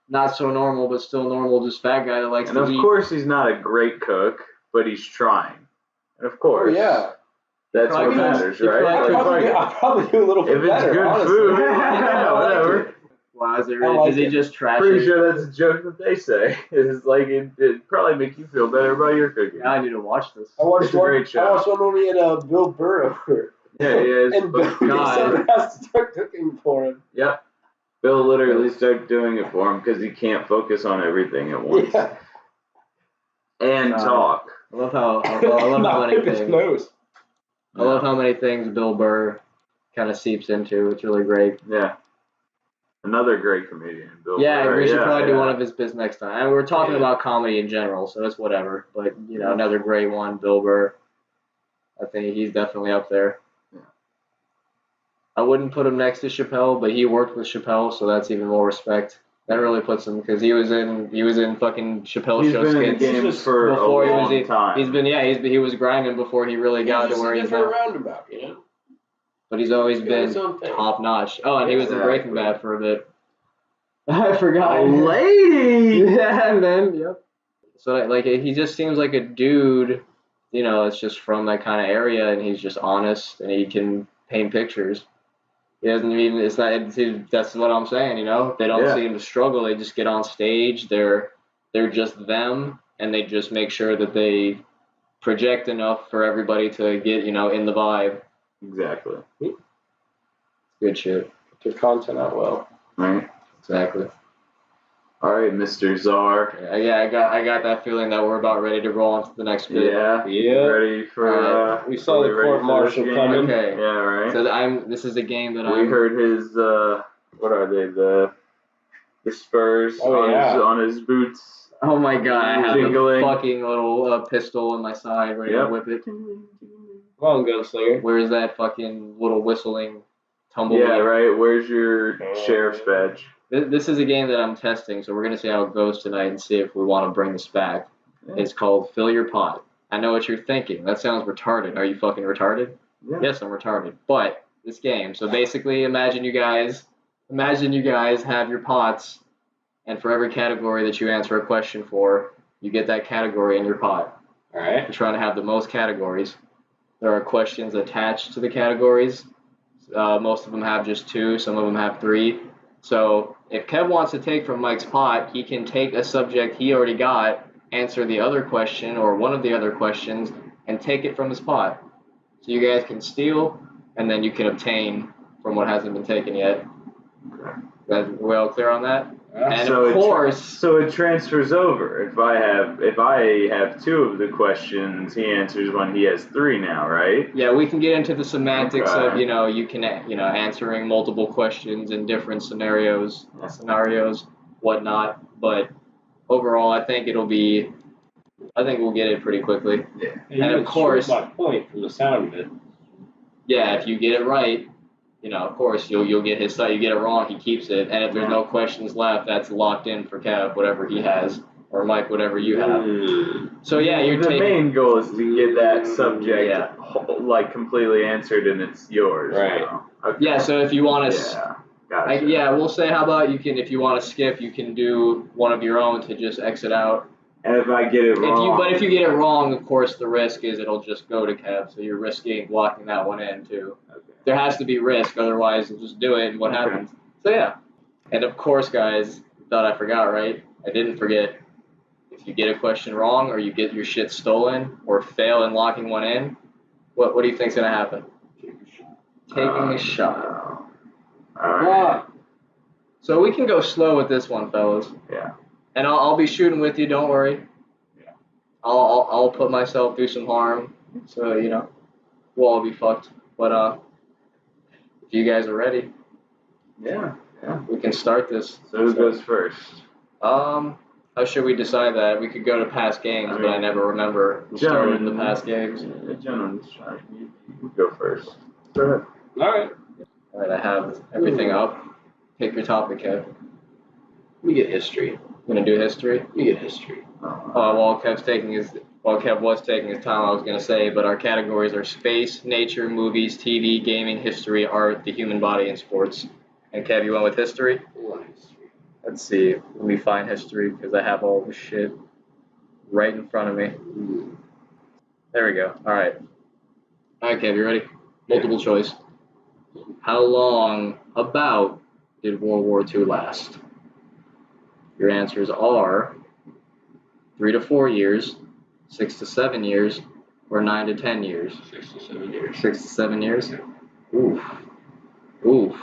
Speaker 1: not so normal, but still normal, just fat guy that likes
Speaker 2: And
Speaker 1: to
Speaker 2: of
Speaker 1: eat.
Speaker 2: course he's not a great cook, but he's trying. And of course.
Speaker 3: Oh, yeah.
Speaker 2: That's
Speaker 1: Probably
Speaker 2: what
Speaker 1: does.
Speaker 2: matters,
Speaker 1: He
Speaker 2: right?
Speaker 1: probably
Speaker 2: Like,
Speaker 3: I'll probably do a little bit
Speaker 2: if it's
Speaker 3: better,
Speaker 2: good
Speaker 3: honestly.
Speaker 2: food,
Speaker 3: I
Speaker 2: yeah,
Speaker 3: like
Speaker 2: whatever.
Speaker 3: it.
Speaker 1: Wow, is it
Speaker 3: I
Speaker 1: really?
Speaker 3: like
Speaker 1: Does he
Speaker 3: it.
Speaker 1: just trash
Speaker 2: Pretty
Speaker 1: it?
Speaker 2: sure that's a joke that they say. It's like it'd probably make you feel better about your cooking.
Speaker 1: Now I need to watch this.
Speaker 3: I watched
Speaker 2: It's a
Speaker 3: one.
Speaker 2: great show.
Speaker 3: I watched one when we had Bill Burr over,
Speaker 2: Yeah, yeah.
Speaker 3: and Bill
Speaker 1: God.
Speaker 3: has to start cooking for him.
Speaker 2: Yep. Bill literally started doing it for him because he can't focus on everything at once.
Speaker 3: Yeah.
Speaker 2: And talk.
Speaker 1: I love how
Speaker 3: Not
Speaker 1: many
Speaker 3: wipe his
Speaker 1: things.
Speaker 3: nose.
Speaker 1: I love how many things Bill Burr kind of seeps into. It's really great.
Speaker 2: Yeah. Another great comedian, Bill
Speaker 1: Yeah,
Speaker 2: Burr.
Speaker 1: we should
Speaker 2: Yeah,
Speaker 1: probably do
Speaker 2: yeah.
Speaker 1: one of his bits next time. And we're talking
Speaker 2: Yeah.
Speaker 1: about comedy in general, so it's whatever. But another great one, Bill Burr. I think he's definitely up there.
Speaker 2: Yeah.
Speaker 1: I wouldn't put him next to Chappelle, but he worked with Chappelle, so that's even more respect. That really puts him because he was in fucking Chappelle
Speaker 2: He's
Speaker 1: show
Speaker 2: been in the
Speaker 1: skits
Speaker 2: game for a
Speaker 1: before he
Speaker 2: long
Speaker 1: was
Speaker 2: time.
Speaker 1: he was grinding before he really got to where
Speaker 3: He's
Speaker 1: he's
Speaker 3: a different
Speaker 1: now.
Speaker 3: roundabout, you know.
Speaker 1: But he's always
Speaker 3: He's got his
Speaker 1: been
Speaker 3: own thing.
Speaker 1: top notch. Oh, and he was in
Speaker 2: Exactly.
Speaker 1: Breaking Bad for a bit. I forgot.
Speaker 2: A lady!
Speaker 1: Yeah, and then yep. So like he just seems like a dude, it's just from that kind of area, and he's just honest, and he can paint pictures. He doesn't even. It's not. That's what I'm saying. You know, they don't
Speaker 2: Yeah.
Speaker 1: seem to struggle. They just get on stage. They're just them, and they just make sure that they project enough for everybody to get in the vibe.
Speaker 2: Exactly.
Speaker 1: Good shit.
Speaker 3: Get their content out well.
Speaker 2: Right.
Speaker 1: Exactly.
Speaker 2: All right, Mr. Czar.
Speaker 1: Yeah, I got that feeling that we're about ready to roll on to the next bit.
Speaker 2: Yeah.
Speaker 3: Yeah.
Speaker 2: Ready for?
Speaker 3: We saw the
Speaker 2: are we ready
Speaker 3: court
Speaker 2: for
Speaker 3: martial
Speaker 2: this game?
Speaker 3: coming.
Speaker 1: Okay.
Speaker 2: Yeah. Right.
Speaker 1: So this is a game that
Speaker 2: We heard his. What are they? The spurs
Speaker 3: Oh, yeah.
Speaker 2: on his boots.
Speaker 1: Oh my god, I have
Speaker 2: Jingling.
Speaker 1: a fucking little pistol in my side ready to whip it.
Speaker 3: Come on, gunslinger.
Speaker 1: Where's that fucking little whistling tumbleweed?
Speaker 2: Yeah. Right. Where's your sheriff's badge?
Speaker 1: This is a game that I'm testing, so we're going to see how it goes tonight and see if we want to bring this back.
Speaker 2: Yeah.
Speaker 1: It's called Fill Your Pot. I know what you're thinking. That sounds retarded. Are you fucking retarded?
Speaker 2: Yeah.
Speaker 1: Yes, I'm retarded. But this game, so basically imagine you guys have your pots, and for every category that you answer a question for, you get that category in your pot.
Speaker 3: All right.
Speaker 1: You're trying to have the most categories. There are questions attached to the categories. Most of them have just 2. Some of them have 3. So if Kev wants to take from Mike's pot, he can take a subject he already got, answer the other question or one of the other questions, and take it from his pot. So you guys can steal, and then you can obtain from what hasn't been taken yet. Are we all clear on that? And
Speaker 2: So
Speaker 1: of course,
Speaker 2: so it transfers over. If I have 2 of the questions, he answers one. He has 3 now, right?
Speaker 1: yeah, we can get into the semantics of
Speaker 2: Okay.
Speaker 1: you can answering multiple questions in different scenarios, whatnot. But overall, I think we'll get it pretty quickly.
Speaker 2: Yeah.
Speaker 1: And of course-
Speaker 3: my point from the sound of it.
Speaker 1: Yeah, if you get it right, of course you'll get his side. You get it wrong, he keeps it. And if there's no questions left, that's locked in for Kev, whatever he has, or Mike, whatever you have. So yeah, you're
Speaker 2: the
Speaker 1: taking.
Speaker 2: main goal is to get that subject
Speaker 1: Yeah.
Speaker 2: like completely answered, and it's yours.
Speaker 3: Right.
Speaker 2: now. Okay.
Speaker 1: Yeah, so if you want to.
Speaker 2: Yeah. Gotcha.
Speaker 1: We'll say, how about if you want to skip, you can do one of your own to just exit out.
Speaker 2: And if I get it wrong,
Speaker 1: If you get it wrong, of course, the risk is it'll just go to Kev, so you're risking blocking that one in too.
Speaker 2: Okay.
Speaker 1: There has to be risk, otherwise you'll just do it, and what
Speaker 2: Okay.
Speaker 1: happens? So yeah. And of course, guys, thought I forgot, right? I didn't forget. If you get a question wrong, or you get your shit stolen, or fail in locking one in, what do you think's gonna happen? Taking a shot.
Speaker 2: All right.
Speaker 1: So we can go slow with this one, fellas.
Speaker 2: Yeah.
Speaker 1: And I'll be shooting with you. Don't worry.
Speaker 2: Yeah.
Speaker 1: I'll put myself through some harm, so we'll all be fucked. But if you guys are ready,
Speaker 2: Yeah.
Speaker 1: we can start this.
Speaker 2: So who goes first?
Speaker 1: How should we decide that? We could go to past games, but I never remember who started the past games.
Speaker 2: Gentlemen, you go first. Go ahead.
Speaker 3: All right.
Speaker 1: All right, I have everything up. Pick your topic, Kev.
Speaker 3: We get history.
Speaker 1: Gonna do history.
Speaker 3: We get history.
Speaker 1: While Kev was taking his time, I was gonna say, but our categories are space, nature, movies, TV, gaming, history, art, the human body, and sports. And Kev, you went with history? Let's see. Let me find history because I have all the shit right in front of me. There we go. All right. All right, Kev, you ready? Multiple choice. How long about did World War II last? Your answers are 3 to 4 years, 6 to 7 years, or 9 to 10 years.
Speaker 3: 6 to 7 years.
Speaker 1: 6 to 7 years? Oof. Oof.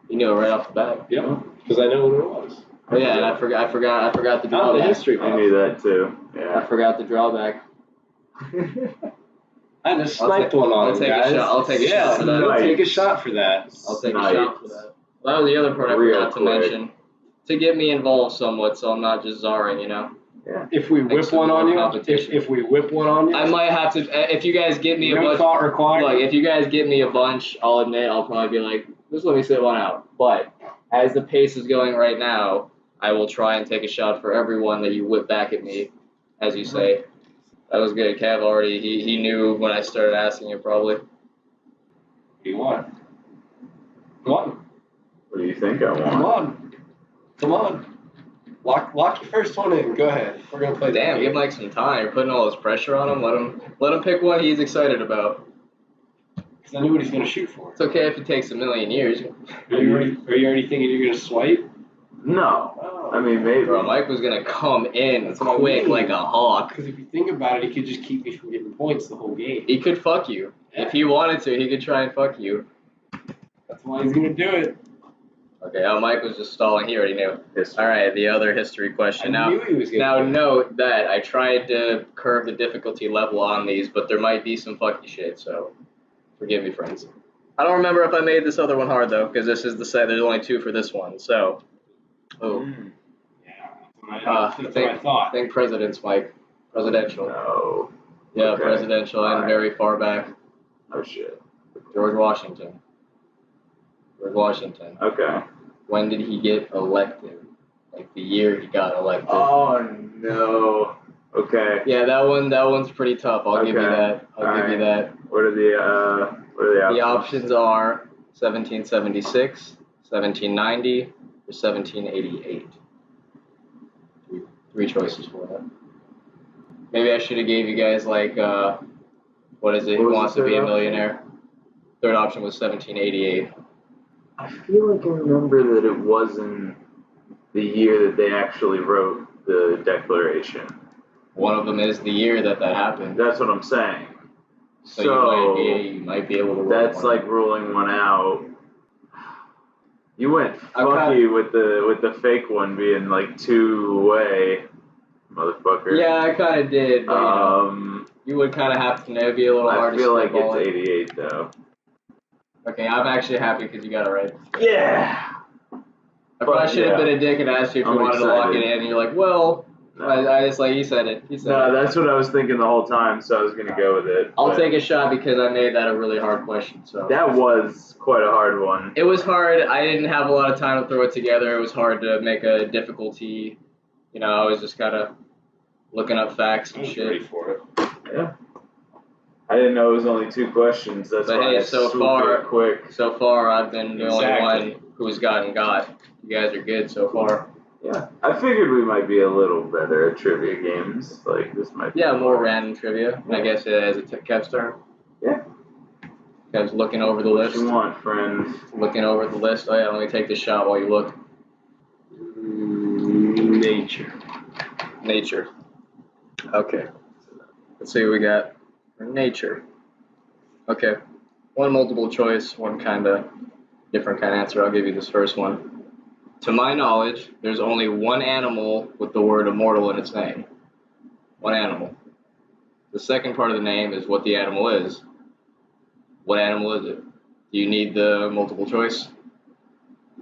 Speaker 1: You knew it right off the bat.
Speaker 3: Yep. Because I know what it was.
Speaker 1: Oh yeah, and I forgot the
Speaker 3: Oh,
Speaker 1: drawback.
Speaker 3: the history.
Speaker 2: I knew that too.
Speaker 1: I
Speaker 2: Yeah.
Speaker 1: forgot the drawback.
Speaker 3: I just
Speaker 1: I'll
Speaker 3: sniped
Speaker 1: take-
Speaker 3: one on
Speaker 1: I'll
Speaker 3: him,
Speaker 1: take a
Speaker 3: guys.
Speaker 1: shot- I'll take a shot for that.
Speaker 3: I'll
Speaker 2: Nice.
Speaker 3: take a shot for that.
Speaker 1: I'll take a
Speaker 2: Sniped.
Speaker 1: shot for that. That was the other part I
Speaker 2: Real
Speaker 1: forgot to
Speaker 2: quick.
Speaker 1: mention. To get me involved somewhat, so I'm not just czarring,
Speaker 3: If we
Speaker 1: Thanks
Speaker 3: whip
Speaker 1: for
Speaker 3: one
Speaker 1: the
Speaker 3: on you,
Speaker 1: competition.
Speaker 3: if we whip one on you,
Speaker 1: I might have to. If you guys get me a
Speaker 3: no
Speaker 1: bunch,
Speaker 3: thought required.
Speaker 1: look, if you guys get me a bunch, I'll admit I'll probably be like, just let me sit one out. But as the pace is going right now, I will try and take a shot for everyone that you whip back at me, as you say. That was good. Cav already, he knew when I started asking you probably.
Speaker 3: What do you want? Come on.
Speaker 2: What do you think I
Speaker 3: Come
Speaker 2: want?
Speaker 3: on. Come on. Lock your first one in. Go ahead. We're going to play
Speaker 1: Damn,
Speaker 3: that
Speaker 1: give
Speaker 3: game.
Speaker 1: Mike some time. You're putting all this pressure on him. Let him pick one he's excited about.
Speaker 5: Because I knew what he's gonna shoot for.
Speaker 1: It's okay if it takes a million years.
Speaker 5: Are you already thinking you're gonna swipe?
Speaker 2: No.
Speaker 5: Oh,
Speaker 2: I mean, maybe.
Speaker 1: Bro, Mike was gonna come in
Speaker 5: That's what I
Speaker 1: quick
Speaker 5: mean.
Speaker 1: like a hawk.
Speaker 5: Because if you think about it, he could just keep me from getting points the whole game.
Speaker 1: He could fuck you. If he wanted to, he could try and fuck you.
Speaker 5: That's why he's gonna do it.
Speaker 1: Okay, Mike was just stalling. He already knew.
Speaker 2: History.
Speaker 1: All right, the other history question.
Speaker 5: I knew he was gonna
Speaker 1: Now
Speaker 5: do it.
Speaker 1: note that I tried to curb the difficulty level on these, but there might be some fucky shit, so forgive me, friends. I don't remember if I made this other one hard though, because this is the set. There's only 2 for this one, so. Oh,
Speaker 5: Yeah, that's what I thought.
Speaker 1: think presidents, Mike. Presidential.
Speaker 2: No.
Speaker 1: Yeah,
Speaker 2: Okay.
Speaker 1: presidential and
Speaker 2: Alright.
Speaker 1: very far back.
Speaker 2: Oh shit.
Speaker 1: George Washington. George Washington.
Speaker 2: Okay.
Speaker 1: When did he get elected? Like the year he got elected.
Speaker 2: Oh no. Okay.
Speaker 1: Yeah, that one's pretty tough. I'll give you
Speaker 2: Okay.
Speaker 1: that. I'll give you that.
Speaker 2: What are the options?
Speaker 1: The options are 1776, 1790, or 1788. Three choices for that. Maybe I should have gave you guys like what is it?
Speaker 2: What
Speaker 1: Who
Speaker 2: was
Speaker 1: Wants
Speaker 2: the
Speaker 1: to Be a
Speaker 2: third
Speaker 1: Millionaire? Third option was 1788.
Speaker 2: I feel like I remember that it wasn't the year that they actually wrote the Declaration.
Speaker 1: One of them is the year that happened.
Speaker 2: That's what I'm saying.
Speaker 1: So you might be able to.
Speaker 2: That's
Speaker 1: roll one.
Speaker 2: like ruling one out. You went
Speaker 1: I'm
Speaker 2: fucky with the fake one being like 2 away, motherfucker.
Speaker 1: Yeah, I kind of did. But, you would kind of have to be a little hard
Speaker 2: I
Speaker 1: to
Speaker 2: feel like
Speaker 1: spitball
Speaker 2: it's
Speaker 1: it.
Speaker 2: 88 though.
Speaker 1: Okay, I'm actually happy because you got it right.
Speaker 2: Yeah.
Speaker 1: I probably should have been a dick and asked you if you
Speaker 2: I'm
Speaker 1: wanted to lock it
Speaker 2: excited.
Speaker 1: in, and you're like, well,
Speaker 2: No.
Speaker 1: I just like he said it. He said
Speaker 2: No,
Speaker 1: it.
Speaker 2: that's what I was thinking the whole time, so I was gonna go with it.
Speaker 1: I'll
Speaker 2: but
Speaker 1: take a shot because I made that a really hard question. So
Speaker 2: That was quite a hard one.
Speaker 1: it was hard. I didn't have a lot of time to throw it together. It was hard to make a difficulty. You know, I was just kind of looking up facts
Speaker 5: I
Speaker 1: and
Speaker 5: was ready
Speaker 1: shit.
Speaker 5: for it.
Speaker 2: Yeah. I didn't know it was only 2 questions. That's
Speaker 1: But
Speaker 2: why
Speaker 1: hey,
Speaker 2: I
Speaker 1: so
Speaker 2: swooped
Speaker 1: far-
Speaker 2: in quick.
Speaker 1: So far, I've been the only
Speaker 5: Exactly.
Speaker 1: one who's gotten got. You guys are good so far.
Speaker 2: Yeah. I figured we might be a little better at trivia games. Like this might be
Speaker 1: Yeah, more random trivia. I guess as a Kev's turn.
Speaker 2: Yeah.
Speaker 1: Kev's looking over the
Speaker 2: What
Speaker 1: list.
Speaker 2: you want, friend?
Speaker 1: Looking over the list. Oh yeah, let me take this shot while you look.
Speaker 5: Nature.
Speaker 1: Nature. Okay. Let's see what we got for nature. Okay. One multiple choice, one kind of different kind of answer. I'll give you this first one. To my knowledge, there's only one animal with the word immortal in its name. One animal. The second part of the name is what the animal is. What animal is it? Do you need the multiple choice?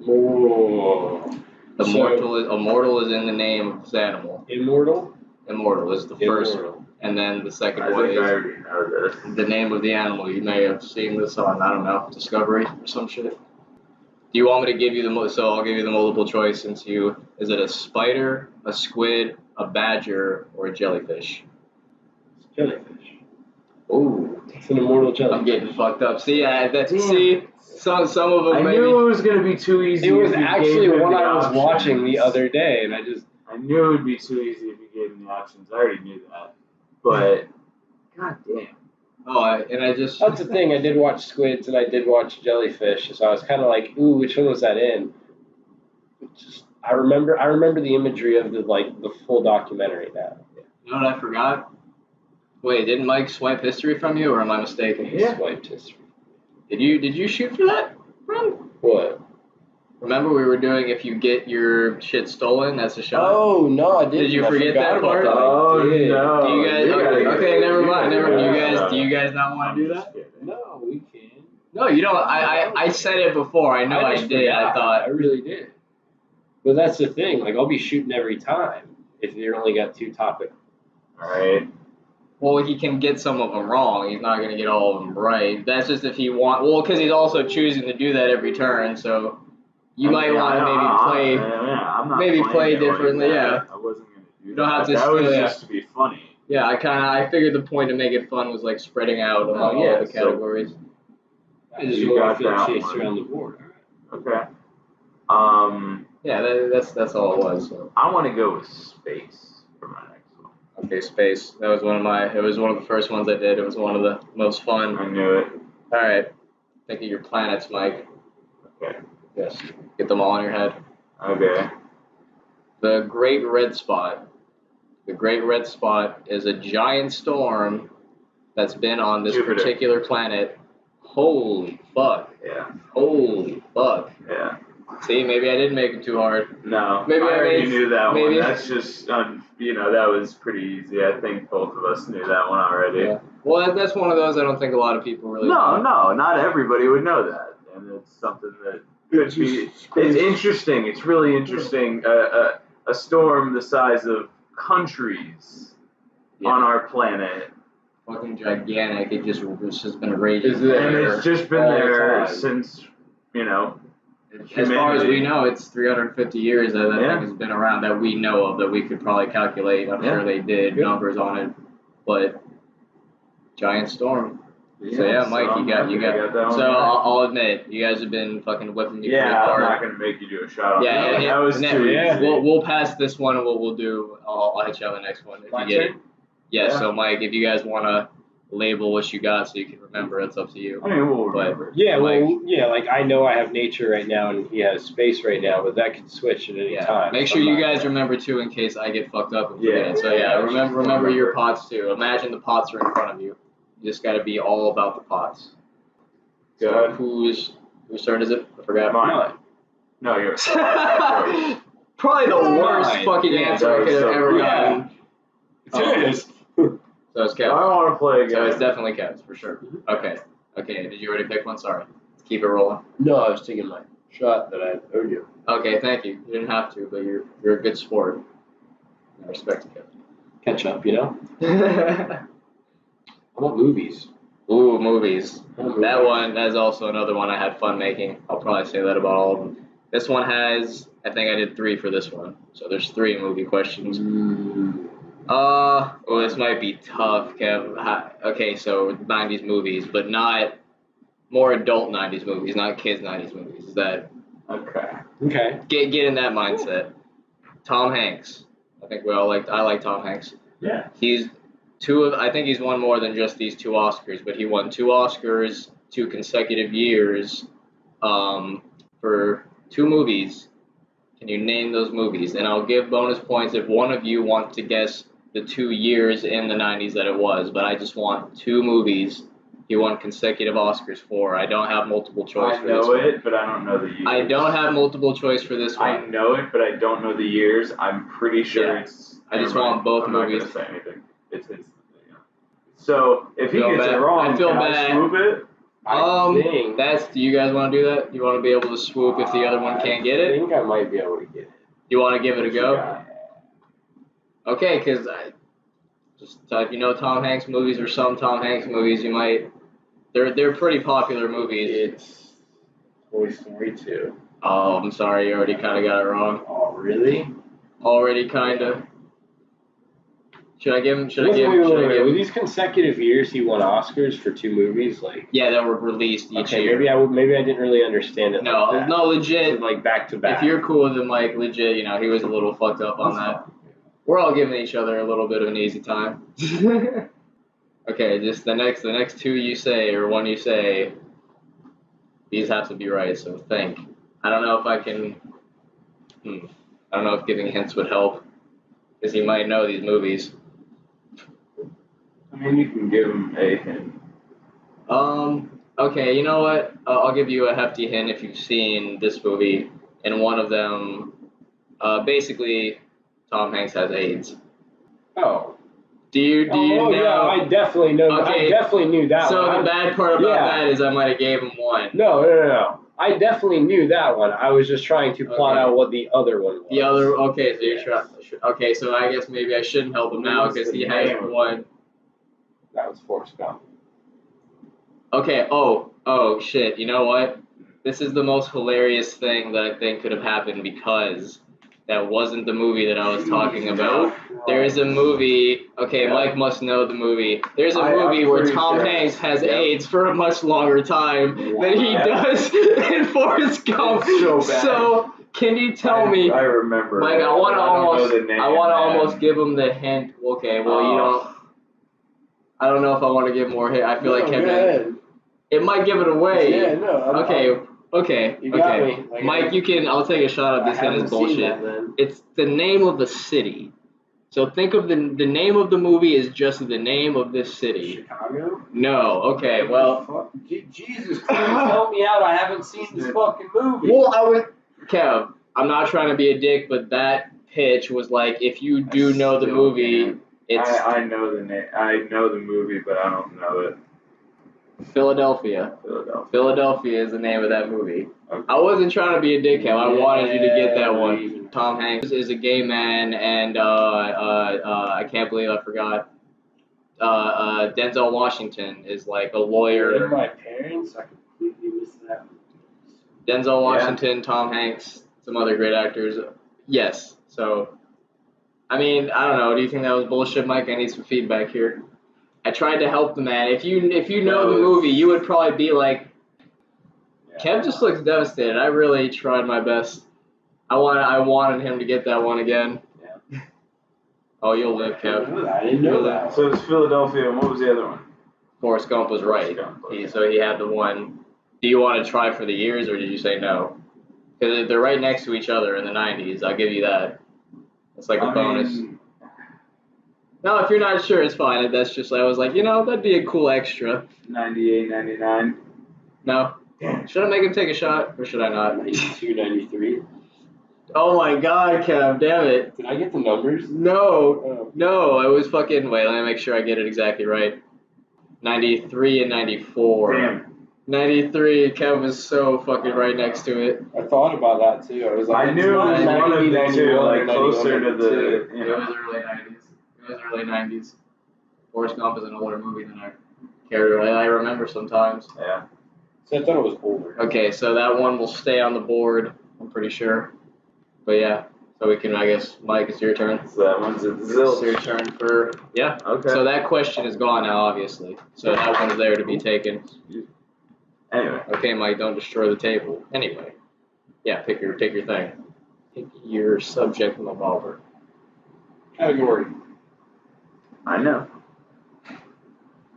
Speaker 5: Oh.
Speaker 1: Immortal is in the name of this animal.
Speaker 5: Immortal?
Speaker 1: Immortal is the first,
Speaker 5: Immortal.
Speaker 1: and then the second
Speaker 2: I
Speaker 1: one
Speaker 2: think I
Speaker 1: is
Speaker 2: already know this.
Speaker 1: the name of the animal. You may have seen this on, I don't know, Discovery or some shit. Do you want me to give you so I'll give you the multiple choice since is it a spider, a squid, a badger, or a jellyfish?
Speaker 5: Jellyfish.
Speaker 1: Ooh,
Speaker 5: It's an immortal
Speaker 1: I'm
Speaker 5: jellyfish.
Speaker 1: getting fucked up. See,
Speaker 2: Damn.
Speaker 1: some of them
Speaker 2: I
Speaker 1: maybe.
Speaker 2: knew it was gonna be too easy.
Speaker 5: It was
Speaker 2: if you
Speaker 5: actually
Speaker 2: gave me
Speaker 5: one
Speaker 2: the
Speaker 5: I was watching the
Speaker 2: options.
Speaker 5: other day, and I just.
Speaker 2: I knew it would be too easy if you gave me the options. I already knew that. But, god damn.
Speaker 5: That's the thing. I did watch squids and I did watch jellyfish, so I was kind of like, "Ooh, which one was that in?" I remember the imagery of the full documentary now.
Speaker 1: You know what I forgot? Wait, didn't Mike swipe history from you, or am I mistaken?
Speaker 5: He
Speaker 2: Yeah.
Speaker 5: swiped history.
Speaker 1: Did you shoot for that, friend?
Speaker 5: What?
Speaker 1: Remember we were doing if you get your shit stolen, that's a shot.
Speaker 5: Oh no, I didn't.
Speaker 1: Did you
Speaker 5: I
Speaker 1: forget
Speaker 5: forgot
Speaker 1: that
Speaker 5: about
Speaker 1: part?
Speaker 5: that. I
Speaker 2: Oh,
Speaker 5: did.
Speaker 2: no.
Speaker 1: Do you guys?
Speaker 2: You gotta
Speaker 1: Okay,
Speaker 2: get
Speaker 1: okay,
Speaker 2: it.
Speaker 1: never
Speaker 2: You
Speaker 1: mind.
Speaker 2: gotta
Speaker 1: Never.
Speaker 2: get
Speaker 1: Do you
Speaker 2: it.
Speaker 1: guys? Do you guys not want to do that?
Speaker 5: No, we can.
Speaker 1: No, you don't. I said it before. I know I
Speaker 5: just
Speaker 1: did. I
Speaker 5: forgot.
Speaker 1: thought.
Speaker 5: I really did. But that's the thing. Like I'll be shooting every time if you only got 2 topics.
Speaker 2: Alright.
Speaker 1: Well, he can get some of them wrong. He's not gonna get all of them right. That's just if he because he's also choosing to do that every turn. So you might want to maybe play.
Speaker 2: I'm not
Speaker 1: maybe
Speaker 2: playing
Speaker 1: play
Speaker 2: it like
Speaker 1: differently,
Speaker 2: that.
Speaker 1: yeah.
Speaker 2: I wasn't going to do
Speaker 1: You don't
Speaker 2: that.
Speaker 1: have to
Speaker 2: That was
Speaker 1: still-
Speaker 2: just to be funny.
Speaker 1: Yeah, I figured the point to make it fun was like spreading out among
Speaker 2: yeah,
Speaker 1: all the
Speaker 2: so-
Speaker 1: categories.
Speaker 5: I just
Speaker 2: You
Speaker 5: really
Speaker 2: got
Speaker 5: feel
Speaker 2: that
Speaker 5: chased
Speaker 2: one.
Speaker 5: around the board.
Speaker 2: Okay.
Speaker 1: Yeah, that's all it was. So.
Speaker 2: I want to go with space for my next one.
Speaker 1: Okay, space. That was it was one of the first ones I did. It was one of the most
Speaker 2: I
Speaker 1: fun.
Speaker 2: knew it.
Speaker 1: All right. Think of your planets, Mike.
Speaker 2: Okay.
Speaker 1: Yes. Get them all in your head.
Speaker 2: Okay.
Speaker 1: The Great Red Spot. The Great Red Spot is a giant storm that's been on this
Speaker 2: Jupiter.
Speaker 1: particular planet. Holy fuck.
Speaker 2: Yeah.
Speaker 1: Holy fuck.
Speaker 2: Yeah.
Speaker 1: See, maybe I didn't make it too hard.
Speaker 2: No,
Speaker 1: Maybe
Speaker 2: I
Speaker 1: I
Speaker 2: already
Speaker 1: made-
Speaker 2: knew that
Speaker 1: maybe-
Speaker 2: one. That's just, that was pretty easy. I think both of us knew that one already.
Speaker 1: Yeah. Well, that's one of those I don't think a lot of people really
Speaker 2: No,
Speaker 1: know.
Speaker 2: not everybody would know that, and it's something that could be. It's interesting. It's really interesting. A storm the size of countries on our planet,
Speaker 1: Fucking gigantic. It's just been raging.
Speaker 3: Is it-
Speaker 2: and it's just been
Speaker 3: all the
Speaker 2: there
Speaker 3: time.
Speaker 2: since
Speaker 1: As far as we
Speaker 2: humanity.
Speaker 1: know, it's 350 years that
Speaker 2: Yeah.
Speaker 1: thing has been around that we know of, that we could probably calculate. I'm sure they did numbers on it, but giant storm. So yeah, Mike,
Speaker 2: I'm
Speaker 1: you
Speaker 2: happy I
Speaker 1: got.
Speaker 2: that one
Speaker 1: So
Speaker 2: right.
Speaker 1: I'll admit, you guys have been fucking whipping me pretty
Speaker 2: Yeah, I'm
Speaker 1: hard.
Speaker 2: not gonna make you do a shot on
Speaker 1: Yeah,
Speaker 2: that.
Speaker 1: and
Speaker 2: That was too easy.
Speaker 1: We'll pass this one, and we'll do. I'll hit you on the next one if
Speaker 3: My
Speaker 1: you get it.
Speaker 3: turn?
Speaker 1: Yeah,
Speaker 2: Yeah.
Speaker 1: So Mike, if you guys want to label what you got so you can remember, it's up to you.
Speaker 2: I mean, we'll
Speaker 1: But-
Speaker 2: remember.
Speaker 3: Yeah,
Speaker 1: Like-
Speaker 3: well, yeah, like I know I have nature right now and he has space right now, but that could switch at any
Speaker 1: Yeah.
Speaker 3: time.
Speaker 1: Make
Speaker 3: so
Speaker 1: sure
Speaker 3: I'm
Speaker 1: you
Speaker 3: not-
Speaker 1: guys remember too, in case I get fucked up and
Speaker 2: Yeah.
Speaker 1: forget. So yeah,
Speaker 2: Yeah,
Speaker 1: remember your pots too. Imagine the pots are in front of you. You just got to be all about the pots. So
Speaker 2: Good.
Speaker 1: whose turn is it? I forgot.
Speaker 2: Mine. No, yours.
Speaker 1: Probably the worst
Speaker 3: Mine.
Speaker 1: fucking
Speaker 3: Yeah,
Speaker 1: answer I
Speaker 2: that was
Speaker 1: could have
Speaker 2: so
Speaker 1: ever
Speaker 2: rude.
Speaker 1: gotten.
Speaker 3: It is.
Speaker 1: So it's
Speaker 2: I
Speaker 1: Kevin.
Speaker 2: want to play
Speaker 1: So it's
Speaker 2: again.
Speaker 1: definitely Kevin's for sure. Okay. Did you already pick one? Sorry. Let's keep it rolling.
Speaker 3: No, I was taking my shot that I owed you.
Speaker 1: Okay, thank you. You didn't have to, but you're a good sport. I respect you,
Speaker 3: Catch up, you know?
Speaker 1: Kevin.
Speaker 3: I want movies.
Speaker 1: Ooh, movies. That one, that's also another one I had fun making. I'll probably say that about all of them. This one has, I think I did 3 for this one. So there's 3 movie questions. This might be tough, Kev. Okay, so 90s movies, but not more adult 90s movies, not kids 90s movies. Is that,
Speaker 2: Okay.
Speaker 3: Okay.
Speaker 1: get in that mindset. Tom Hanks. I think I like Tom Hanks.
Speaker 3: Yeah.
Speaker 1: He's I think he's won more than just these 2 Oscars, but he won 2 Oscars 2 consecutive years for 2 movies. Can you name those movies? And I'll give bonus points if one of you wants to guess the 2 years in the 90s that it was, but I just want 2 movies he won consecutive Oscars for. I don't have multiple choice
Speaker 2: I
Speaker 1: for this
Speaker 2: know
Speaker 1: one.
Speaker 2: it, but I don't know the years.
Speaker 1: I don't have multiple choice for this
Speaker 2: I
Speaker 1: one.
Speaker 2: know it, but I don't know the years. I'm pretty sure
Speaker 1: Yeah.
Speaker 2: it's.
Speaker 1: I just
Speaker 2: never mind.
Speaker 1: want both
Speaker 2: I'm
Speaker 1: movies.
Speaker 2: not gonna say anything. It's his. So if he
Speaker 1: Feel
Speaker 2: gets
Speaker 1: bad.
Speaker 2: it wrong,
Speaker 1: I feel
Speaker 2: can
Speaker 1: bad.
Speaker 2: I swoop it?
Speaker 3: I think.
Speaker 1: Do you guys want to do that? You want to be able to swoop if the other one can't get
Speaker 3: I
Speaker 1: it?
Speaker 3: think I might be able to get it.
Speaker 1: You want to give it a go?
Speaker 2: Yeah.
Speaker 1: Okay, because if you know Tom Hanks movies or some Tom Hanks movies, you might. They're pretty popular movies.
Speaker 3: It's Toy Story 2.
Speaker 1: Oh, I'm sorry, you already kind of got it wrong.
Speaker 3: Oh, really?
Speaker 1: Already kind of. Should I give him?
Speaker 3: Were these consecutive years he won Oscars for 2 movies? Like,
Speaker 1: Yeah, that were released each
Speaker 3: okay,
Speaker 1: year.
Speaker 3: maybe I didn't really understand it.
Speaker 1: No,
Speaker 3: like that.
Speaker 1: no, legit.
Speaker 3: So, like back to back.
Speaker 1: If you're cool with it, Mike, legit, he was a little fucked up on that. We're all giving each other a little bit of an easy time. Okay, just the next 2 you say or one you say, these have to be right. So think. I don't know if I can. I don't know if giving hints would help, because you might know these movies.
Speaker 2: I mean, you can give him a hint.
Speaker 1: Okay, you know what? I'll give you a hefty hint if you've seen this movie. In one of them, basically, Tom Hanks has AIDS.
Speaker 3: Oh.
Speaker 1: Do you know?
Speaker 3: Yeah, I definitely know.
Speaker 1: Okay,
Speaker 3: I definitely knew that
Speaker 1: So
Speaker 3: one.
Speaker 1: the bad part about
Speaker 3: Yeah.
Speaker 1: that is I might have gave him one.
Speaker 3: No. I definitely knew that one. I was just trying to plot
Speaker 1: Okay.
Speaker 3: out what the other one was.
Speaker 1: The other, okay, so you're
Speaker 3: Yes.
Speaker 1: okay, so I guess maybe I shouldn't help him now
Speaker 2: What's
Speaker 1: because
Speaker 2: the
Speaker 1: he has
Speaker 2: name of it?
Speaker 1: one.
Speaker 3: That was Forrest Gump.
Speaker 1: Okay, oh shit, you know what? This is the most hilarious thing that I think could have happened because that wasn't the movie that I was talking about. There is a movie, okay,
Speaker 2: Yeah.
Speaker 1: Mike must know the movie. There's a
Speaker 2: I'm
Speaker 1: movie where
Speaker 2: pretty
Speaker 1: Tom
Speaker 2: sure.
Speaker 1: Hanks has
Speaker 2: Yep.
Speaker 1: AIDS for a much longer time than he
Speaker 2: Wow.
Speaker 1: does in Forrest Gump.
Speaker 2: It's so bad.
Speaker 1: So, can you tell me?
Speaker 2: I remember.
Speaker 1: Mike,
Speaker 2: it,
Speaker 1: I want to
Speaker 2: but don't know
Speaker 1: almost,
Speaker 2: the name,
Speaker 1: I want to
Speaker 2: man.
Speaker 1: almost give him the hint. Okay, well, you
Speaker 2: Oh.
Speaker 1: don't. I don't know if I want to give more hint. I feel like
Speaker 3: No,
Speaker 1: Kevin.
Speaker 3: go ahead.
Speaker 1: It might give it away.
Speaker 5: Yeah, no.
Speaker 1: Okay.
Speaker 5: You got me. Like,
Speaker 1: Mike, you can. I'll take a shot at this and it's bullshit. It's the name of the city. So think of the name of the movie is just the name of this city.
Speaker 5: Chicago?
Speaker 1: No. Okay. Well.
Speaker 5: Jesus Christ, help me out. I haven't seen this fucking movie.
Speaker 1: Well, Kev, I'm not trying to be a dick, but that pitch was like, if you do know the movie, it's.
Speaker 2: I know the name. I know the movie, but I don't know it.
Speaker 1: Philadelphia. Philadelphia is the name of that movie. Okay. I wasn't trying to be a dickhead. I wanted you to get that one. Tom Hanks is a gay man, and I can't believe I forgot. Denzel Washington is like a lawyer.
Speaker 5: And my parents, I completely missed that.
Speaker 1: Denzel Washington, Tom Hanks, some other great actors. Yes. So, I mean, I don't know. Do you think that was bullshit, Mike? I need some feedback here. I tried to help the man. If you know the movie, you would probably be like, Kev just looks devastated. I really tried my best. I wanted him to get that one again. Yeah. Oh, you'll live, Kev.
Speaker 5: I didn't know that.
Speaker 2: So it's Philadelphia, and what was the other one?
Speaker 1: Forrest Gump was right. So he had the one. Do you want to try for the years, or did you say no? Because they're right next to each other in the 90s. I'll give you that. It's like a bonus. No, if you're not sure, it's fine. That's just, I was like, that'd be a cool extra.
Speaker 2: 98, 99.
Speaker 1: No. Damn. Should I make him take a shot, or should I not?
Speaker 5: 92, 93.
Speaker 1: Oh my god, Kev, damn it.
Speaker 5: Did I get the numbers?
Speaker 1: No. No, it was fucking, wait, let me make sure I get it exactly right. 93 and 94.
Speaker 2: Damn.
Speaker 1: 93, Kev was so fucking right next to it.
Speaker 5: I thought about that too. I was like,
Speaker 2: I knew it was one of the two, like closer to the.
Speaker 1: It was early 90s. Forrest Gump is an older movie than I remember sometimes.
Speaker 2: Yeah.
Speaker 5: So I thought it was older.
Speaker 1: Okay, so that one will stay on the board, I'm pretty sure. But yeah, so we can, I guess, Mike, it's your turn.
Speaker 2: So that one's at zilch.
Speaker 1: It's your turn for, yeah.
Speaker 2: Okay.
Speaker 1: So that question is gone now, obviously. So that one's there to be taken.
Speaker 2: Anyway.
Speaker 1: Okay, Mike, don't destroy the table. Anyway. Yeah, pick your thing. Pick your subject and revolver.
Speaker 5: Category.
Speaker 2: I know.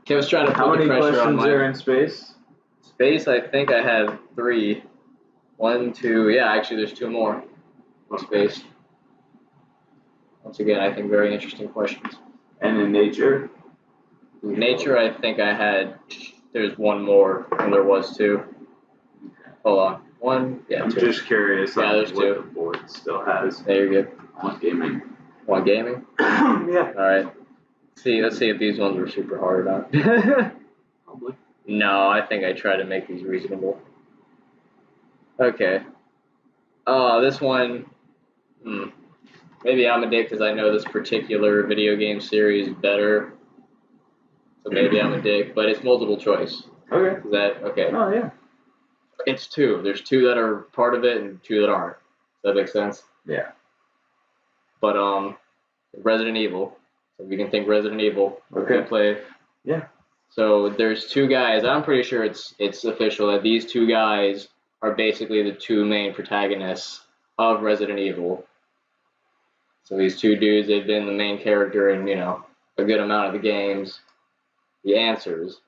Speaker 1: Kevin's trying to put
Speaker 2: How
Speaker 1: the
Speaker 2: many
Speaker 1: pressure on
Speaker 2: questions
Speaker 1: Mike.
Speaker 2: are in space?
Speaker 1: Space, I think I had 3. 1, 2, yeah, actually there's 2 more in space. Once again, I think very interesting questions.
Speaker 2: And in nature?
Speaker 1: Nature, I think I had, there's 1 more, and there was 2. Hold on. 1, yeah,
Speaker 2: I'm
Speaker 1: 2.
Speaker 2: just curious on
Speaker 1: there's
Speaker 2: what
Speaker 1: 2.
Speaker 2: the board still has.
Speaker 1: There you're good.
Speaker 2: On gaming.
Speaker 1: 1 gaming?
Speaker 2: Yeah.
Speaker 1: Alright. Let's see if these ones were super hard or not.
Speaker 2: Probably.
Speaker 1: No, I think I tried to make these reasonable. Okay. This one, maybe I'm a dick because I know this particular video game series better. So maybe I'm a dick, but it's multiple choice.
Speaker 2: Okay.
Speaker 1: Is that okay?
Speaker 2: Oh, yeah.
Speaker 1: It's 2. There's 2 that are part of it and 2 that aren't. Does that make sense?
Speaker 2: Yeah.
Speaker 1: But Resident Evil. So we can think Resident Evil.
Speaker 2: Okay.
Speaker 1: Play.
Speaker 2: Yeah.
Speaker 1: So there's 2 guys. I'm pretty sure it's official that these 2 guys are basically the 2 main protagonists of Resident Evil. So these 2 dudes, they've been the main character in, a good amount of the games. The answers.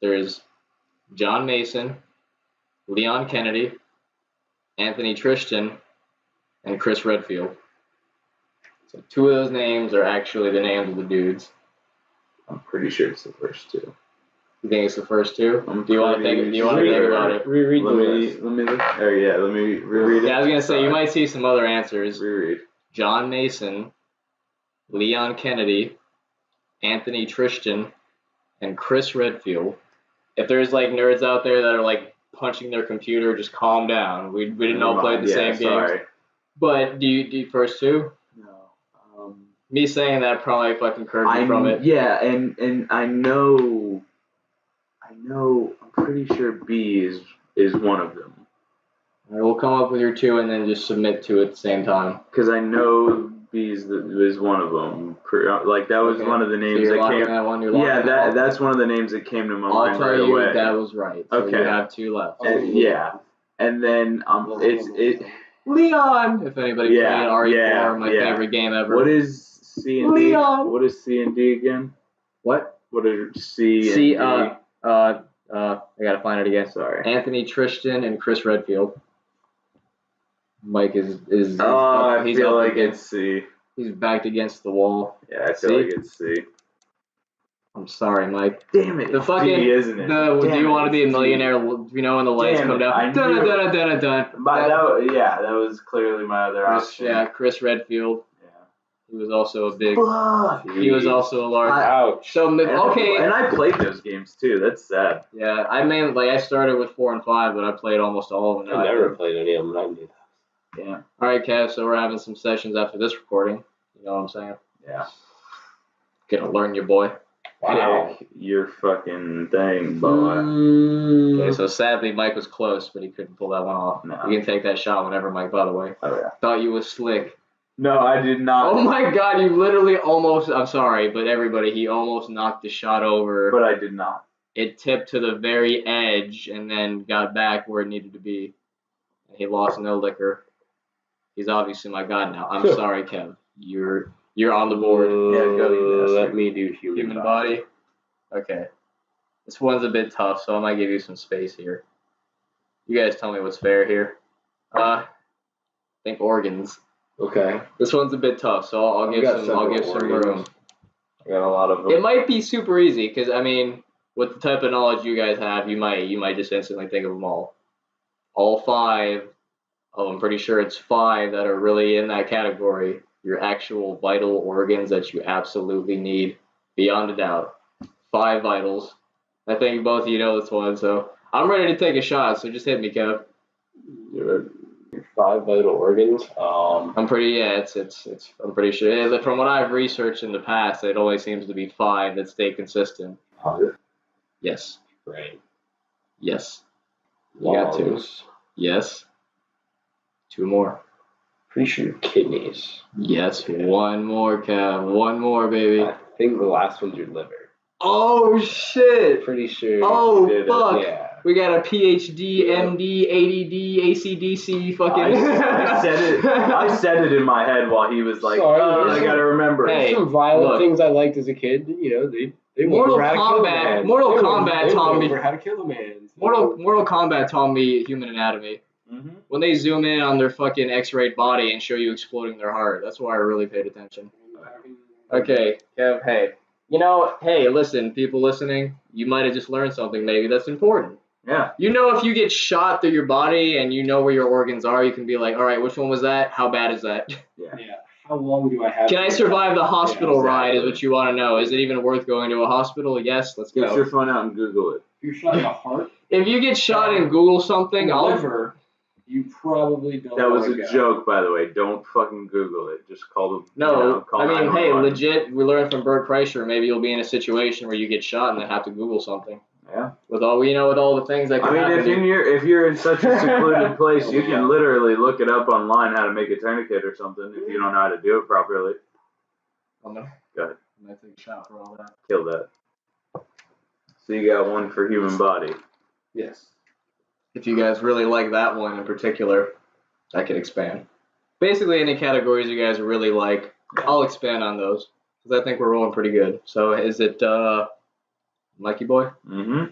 Speaker 1: There's John Mason, Leon Kennedy, Anthony Tristan, and Chris Redfield. So 2 of those names are actually the names of the dudes.
Speaker 2: I'm pretty sure it's the first 2.
Speaker 1: You think it's the first 2? Do you want to think about it?
Speaker 5: Reread the list.
Speaker 2: Let me look. Oh, yeah, let me reread it.
Speaker 1: Yeah, I was going to say, you might see some other answers.
Speaker 2: Reread.
Speaker 1: John Mason, Leon Kennedy, Anthony Tristan, and Chris Redfield. If there's, nerds out there that are, punching their computer, just calm down. We didn't all play the same games. But do you first 2?
Speaker 2: No.
Speaker 1: Me saying that probably fucking curbed you from it.
Speaker 2: Yeah, and I know, I'm pretty sure B is one of them.
Speaker 1: All right, we'll come up with your 2 and then just submit 2 at the same time.
Speaker 2: Because I know B is one of them. That was one of the names
Speaker 1: so
Speaker 2: that came.
Speaker 1: That one,
Speaker 2: that's one of the names that came to my mind right away.
Speaker 1: I'll tell you that was right. So
Speaker 2: okay.
Speaker 1: You have 2 left.
Speaker 2: And then it's
Speaker 1: Leon. If anybody played RE4, my favorite game ever.
Speaker 2: What is C and D? What is C and D again?
Speaker 1: What?
Speaker 2: What are C and D?
Speaker 1: I gotta find it again.
Speaker 2: Sorry.
Speaker 1: Anthony Tristan and Chris Redfield. Mike is
Speaker 2: I
Speaker 1: he's
Speaker 2: feel
Speaker 1: up
Speaker 2: like
Speaker 1: against,
Speaker 2: it's C.
Speaker 1: he's backed against the wall.
Speaker 2: Yeah, I feel
Speaker 1: C?
Speaker 2: like it's C.
Speaker 1: I'm sorry, Mike.
Speaker 2: Damn it.
Speaker 1: The fucking
Speaker 2: D, isn't it?
Speaker 1: do you want to be a
Speaker 2: it's D.
Speaker 1: millionaire? You know when the lights
Speaker 2: Damn
Speaker 1: come
Speaker 2: it,
Speaker 1: down.
Speaker 2: I
Speaker 1: Dun
Speaker 2: knew
Speaker 1: dun
Speaker 2: it.
Speaker 1: dun dun dun.
Speaker 2: That was clearly my other option.
Speaker 1: Chris Redfield.
Speaker 2: Yeah.
Speaker 1: He was also a big.
Speaker 2: Fuck.
Speaker 1: He was also a large.
Speaker 3: Ouch.
Speaker 1: So okay.
Speaker 2: And I played those games too. That's sad.
Speaker 1: Yeah, I started with 4 and 5, but I played almost all of them.
Speaker 3: I never played any of them. I knew that.
Speaker 2: Yeah.
Speaker 1: All right, Kev. So we're having some sessions after this recording. You know what I'm saying?
Speaker 2: Yeah.
Speaker 1: Gonna learn your boy.
Speaker 3: Wow.
Speaker 2: Pick your fucking thing, boy.
Speaker 1: Okay, so sadly Mike was close, but he couldn't pull that one off.
Speaker 2: No.
Speaker 1: You can take that shot whenever, Mike. By the way.
Speaker 2: Oh yeah.
Speaker 1: Thought you was slick.
Speaker 2: No, I did not.
Speaker 1: Oh my God! You literally almost. I'm sorry, but everybody, he almost knocked the shot over.
Speaker 2: But I did not.
Speaker 1: It tipped to the very edge and then got back where it needed to be. And he lost no liquor. He's obviously my god now. I'm sorry, Kev. You're on the board.
Speaker 2: Yeah, go you bastard.
Speaker 3: Let me do human
Speaker 1: Body. Okay. This one's a bit tough, so I might give you some space here. You guys tell me what's fair here. I think organs.
Speaker 3: Okay.
Speaker 1: This one's a bit tough, so I'll give some room.
Speaker 3: I got a lot of them.
Speaker 1: It might be super easy because I mean, with the type of knowledge you guys have, you might just instantly think of them all. All 5. Oh, I'm pretty sure it's 5 that are really in that category. Your actual vital organs that you absolutely need, beyond a doubt. 5 vitals. I think both of you know this one, so I'm ready to take a shot. So just hit me, Kev.
Speaker 3: Your 5 vital organs.
Speaker 1: I'm pretty I'm pretty sure from what I've researched in the past, it only seems to be 5 that stay consistent.
Speaker 3: Heart.
Speaker 1: Yes.
Speaker 3: Brain.
Speaker 1: Yes. You got 2.
Speaker 3: Lungs.
Speaker 1: Yes. 2 more.
Speaker 3: Pretty sure kidneys.
Speaker 1: Yes. 1 more, Kev. 1 more, baby.
Speaker 3: I think the last one's your liver.
Speaker 1: Oh shit.
Speaker 3: Pretty sure.
Speaker 1: Oh
Speaker 2: did it.
Speaker 1: fuck.
Speaker 3: Yeah.
Speaker 1: We got a PhD,
Speaker 3: Yeah.
Speaker 1: MD, ADD, ACDC, fucking.
Speaker 2: I said it. I said it in my head while he was like,
Speaker 3: Sorry,
Speaker 2: I gotta remember.
Speaker 1: Hey,
Speaker 3: Some violent
Speaker 1: look.
Speaker 3: things I liked as a kid. You know, they
Speaker 1: Mortal
Speaker 3: went over how to kill a
Speaker 1: Kombat-
Speaker 3: man.
Speaker 1: Mortal
Speaker 3: They went-
Speaker 1: Kombat
Speaker 3: they
Speaker 1: taught
Speaker 3: went
Speaker 1: me-
Speaker 3: over how to kill a man.
Speaker 1: Mortal Kombat taught me human anatomy.
Speaker 2: Mm-hmm.
Speaker 1: When they zoom in on their fucking X-rayed body and show you exploding their heart, that's why I really paid attention. Okay, Kev, hey. Hey, listen, people listening, you might have just learned something maybe that's important.
Speaker 2: Yeah.
Speaker 1: You know, if you get shot through your body and you know where your organs are, you can be like, all right, which one was that? How bad is that?
Speaker 3: Yeah. How long do I have?
Speaker 1: Can I survive the hospital
Speaker 3: Yeah,
Speaker 1: ride is
Speaker 3: exactly.
Speaker 1: what you want to know. Is it even worth going to a hospital? Yes, let's
Speaker 2: Get
Speaker 1: go.
Speaker 2: your phone out and Google it.
Speaker 3: If you're shot in the heart,
Speaker 1: If you get shot and Google something, I'll...
Speaker 3: liver, you probably don't.
Speaker 2: That was
Speaker 3: wanna
Speaker 2: a
Speaker 3: go.
Speaker 2: joke, by the way. Don't fucking Google it. Just call them.
Speaker 1: No,
Speaker 2: call
Speaker 1: I mean, hey,
Speaker 2: 911.
Speaker 1: legit, we learned from Bert Kreischer, maybe you'll be in a situation where you get shot and then have to Google something.
Speaker 2: Yeah.
Speaker 1: With all the things that
Speaker 2: I
Speaker 1: can
Speaker 2: mean,
Speaker 1: happen.
Speaker 2: if you're in such a secluded place, you
Speaker 3: Yeah.
Speaker 2: can literally look it up online how to make a tourniquet or something if you don't know how to do it properly.
Speaker 1: I'm gonna take a shot for all that.
Speaker 2: Kill that. So you got one for human body.
Speaker 3: Yes.
Speaker 1: If you guys really like that one in particular, I could expand. Basically, any categories you guys really like, I'll expand on those because I think we're rolling pretty good. So is it Mikey Boy?
Speaker 2: Mm-hmm.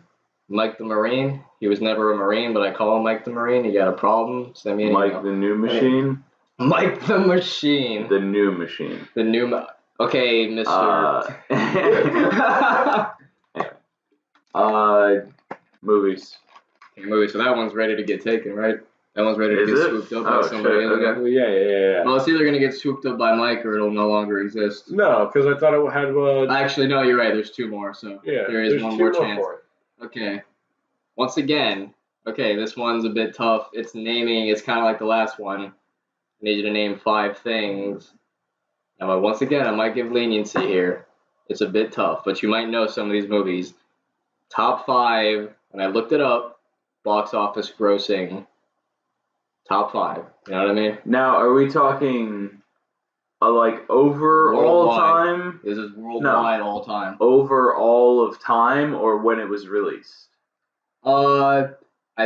Speaker 1: Mike the Marine? He was never a Marine, but I call him Mike the Marine. You got a problem? Send me an
Speaker 2: Mike
Speaker 1: email.
Speaker 2: the New Machine.
Speaker 1: Mike the Machine.
Speaker 2: The New Machine.
Speaker 1: The new... Okay, Mr.
Speaker 2: Movies.
Speaker 1: Movie. So that one's ready to get taken, right? That one's ready to
Speaker 2: Is
Speaker 1: get
Speaker 2: it?
Speaker 1: swooped up
Speaker 2: Oh,
Speaker 1: by somebody
Speaker 2: shit,
Speaker 1: else.
Speaker 2: okay.
Speaker 3: Well, yeah.
Speaker 1: Well, it's either going to get swooped up by Mike or it'll no longer exist.
Speaker 3: No, because I thought it had.
Speaker 1: Actually, no, you're right. There's 2 more, so
Speaker 3: Yeah.
Speaker 1: there is
Speaker 3: there's
Speaker 1: one
Speaker 3: 2
Speaker 1: more chance.
Speaker 3: for it.
Speaker 1: Okay. Once again, this one's a bit tough. It's naming. It's kind of like the last one. I need you to name 5 things. Now, once again, I might give leniency here. It's a bit tough, but you might know some of these movies. Top 5, and I looked it up, box office grossing. Top 5. You know what I mean?
Speaker 2: Now, are we talking like over all
Speaker 1: Worldwide.
Speaker 2: time?
Speaker 1: This is worldwide all time.
Speaker 2: Over all of time, or when it was released?
Speaker 1: I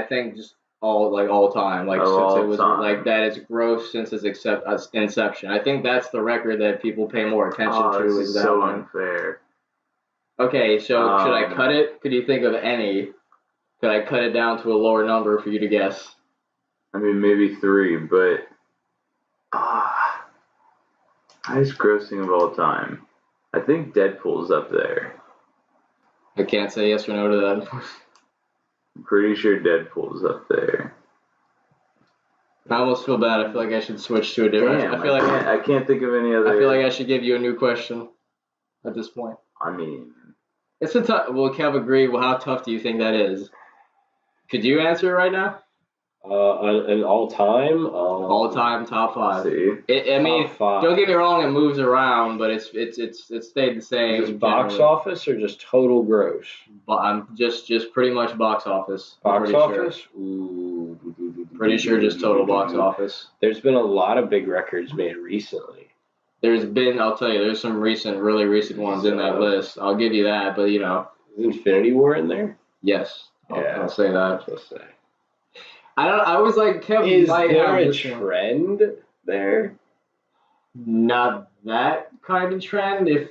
Speaker 1: think just all time. Like
Speaker 2: Of
Speaker 1: since
Speaker 2: all
Speaker 1: it was
Speaker 2: time.
Speaker 1: like that is gross since its inception. I think that's the record that people pay more attention to.
Speaker 2: This
Speaker 1: Is
Speaker 2: is
Speaker 1: that
Speaker 2: so
Speaker 1: one?
Speaker 2: unfair.
Speaker 1: Okay, so should I
Speaker 2: Um,
Speaker 1: cut it? Could you think of any? Could I cut it down to a lower number for you to guess?
Speaker 2: I mean, maybe 3, but highest grossing of all time. I think Deadpool's up there.
Speaker 1: I can't say yes or no to that.
Speaker 2: I'm pretty sure Deadpool's up there.
Speaker 1: I almost feel bad. I feel like I should switch to a different.
Speaker 2: Damn, I can't think of any other.
Speaker 1: I feel like I should give you a new question at this point.
Speaker 2: I mean,
Speaker 1: It's a tough. Well, Kev, agree. Well, how tough do you think that is? Could you answer it right now?
Speaker 3: An all-time.
Speaker 1: All-time top 5.
Speaker 2: see.
Speaker 1: I mean,
Speaker 3: Top 5.
Speaker 1: don't get me wrong. It moves around, but it's stayed the same.
Speaker 3: Just box
Speaker 1: generally.
Speaker 3: office or just total gross?
Speaker 1: But I'm just pretty much box office. I'm
Speaker 3: Box
Speaker 1: pretty
Speaker 3: office?
Speaker 1: Sure.
Speaker 3: Ooh.
Speaker 1: Pretty sure just total box office.
Speaker 3: There's been a lot of big records made recently.
Speaker 1: There's been, I'll tell you, there's some really recent ones in that list. I'll give you that, but
Speaker 3: Is Infinity War in there?
Speaker 1: yes, I'll say that.
Speaker 3: Let's say.
Speaker 1: I was like, Kevin,
Speaker 3: Is
Speaker 1: might
Speaker 3: there
Speaker 1: have
Speaker 3: a
Speaker 1: this one.
Speaker 3: trend there?
Speaker 1: Not that kind of trend. Are you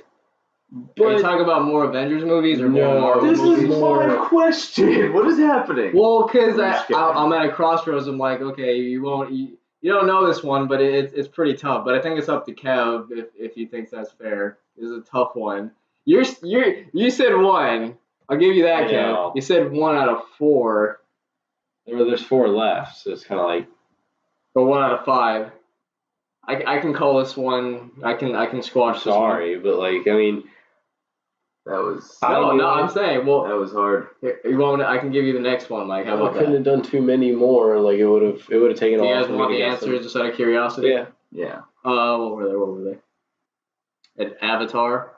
Speaker 3: But
Speaker 1: talking about more Avengers movies or
Speaker 3: No,
Speaker 1: more Marvel
Speaker 2: This
Speaker 1: movies?
Speaker 2: is my question. What is happening?
Speaker 1: Well, because
Speaker 2: I'm just kidding.
Speaker 1: I'm at a crossroads. I'm like, okay, you don't know this one, but it's pretty tough. But I think it's up to Kev if he thinks that's fair. This is a tough one. You said 1. I'll give you that,
Speaker 3: I know.
Speaker 1: Kev. You said 1 out of 4,
Speaker 3: there's 4 left, so it's kind of like
Speaker 1: or 1 out of 5. I can call this one. I can squash this one.
Speaker 3: sorry, but like I mean,
Speaker 2: That was
Speaker 1: No, I'm saying. Well,
Speaker 2: that was hard.
Speaker 1: you want? I can give you the next one. Like, how
Speaker 3: I
Speaker 1: about
Speaker 3: couldn't
Speaker 1: that?
Speaker 3: have done too many more. Like it would have taken
Speaker 1: Do
Speaker 3: a
Speaker 1: you
Speaker 3: while
Speaker 1: guys
Speaker 3: for me
Speaker 1: want
Speaker 3: to
Speaker 1: the
Speaker 3: guess them.
Speaker 1: answers just out of curiosity?
Speaker 3: Yeah.
Speaker 2: Yeah.
Speaker 1: What were they? An Avatar.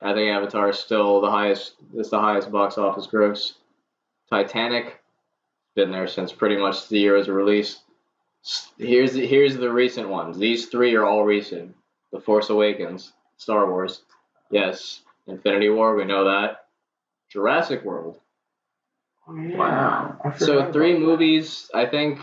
Speaker 1: I think Avatar is still the highest. It's the highest box office gross. Titanic, been there since pretty much the year it was released. Here's the recent ones. These 3 are all recent. The Force Awakens, Star Wars, yes. Infinity War, we know that. Jurassic World.
Speaker 2: Wow.
Speaker 1: So 3 movies. I think.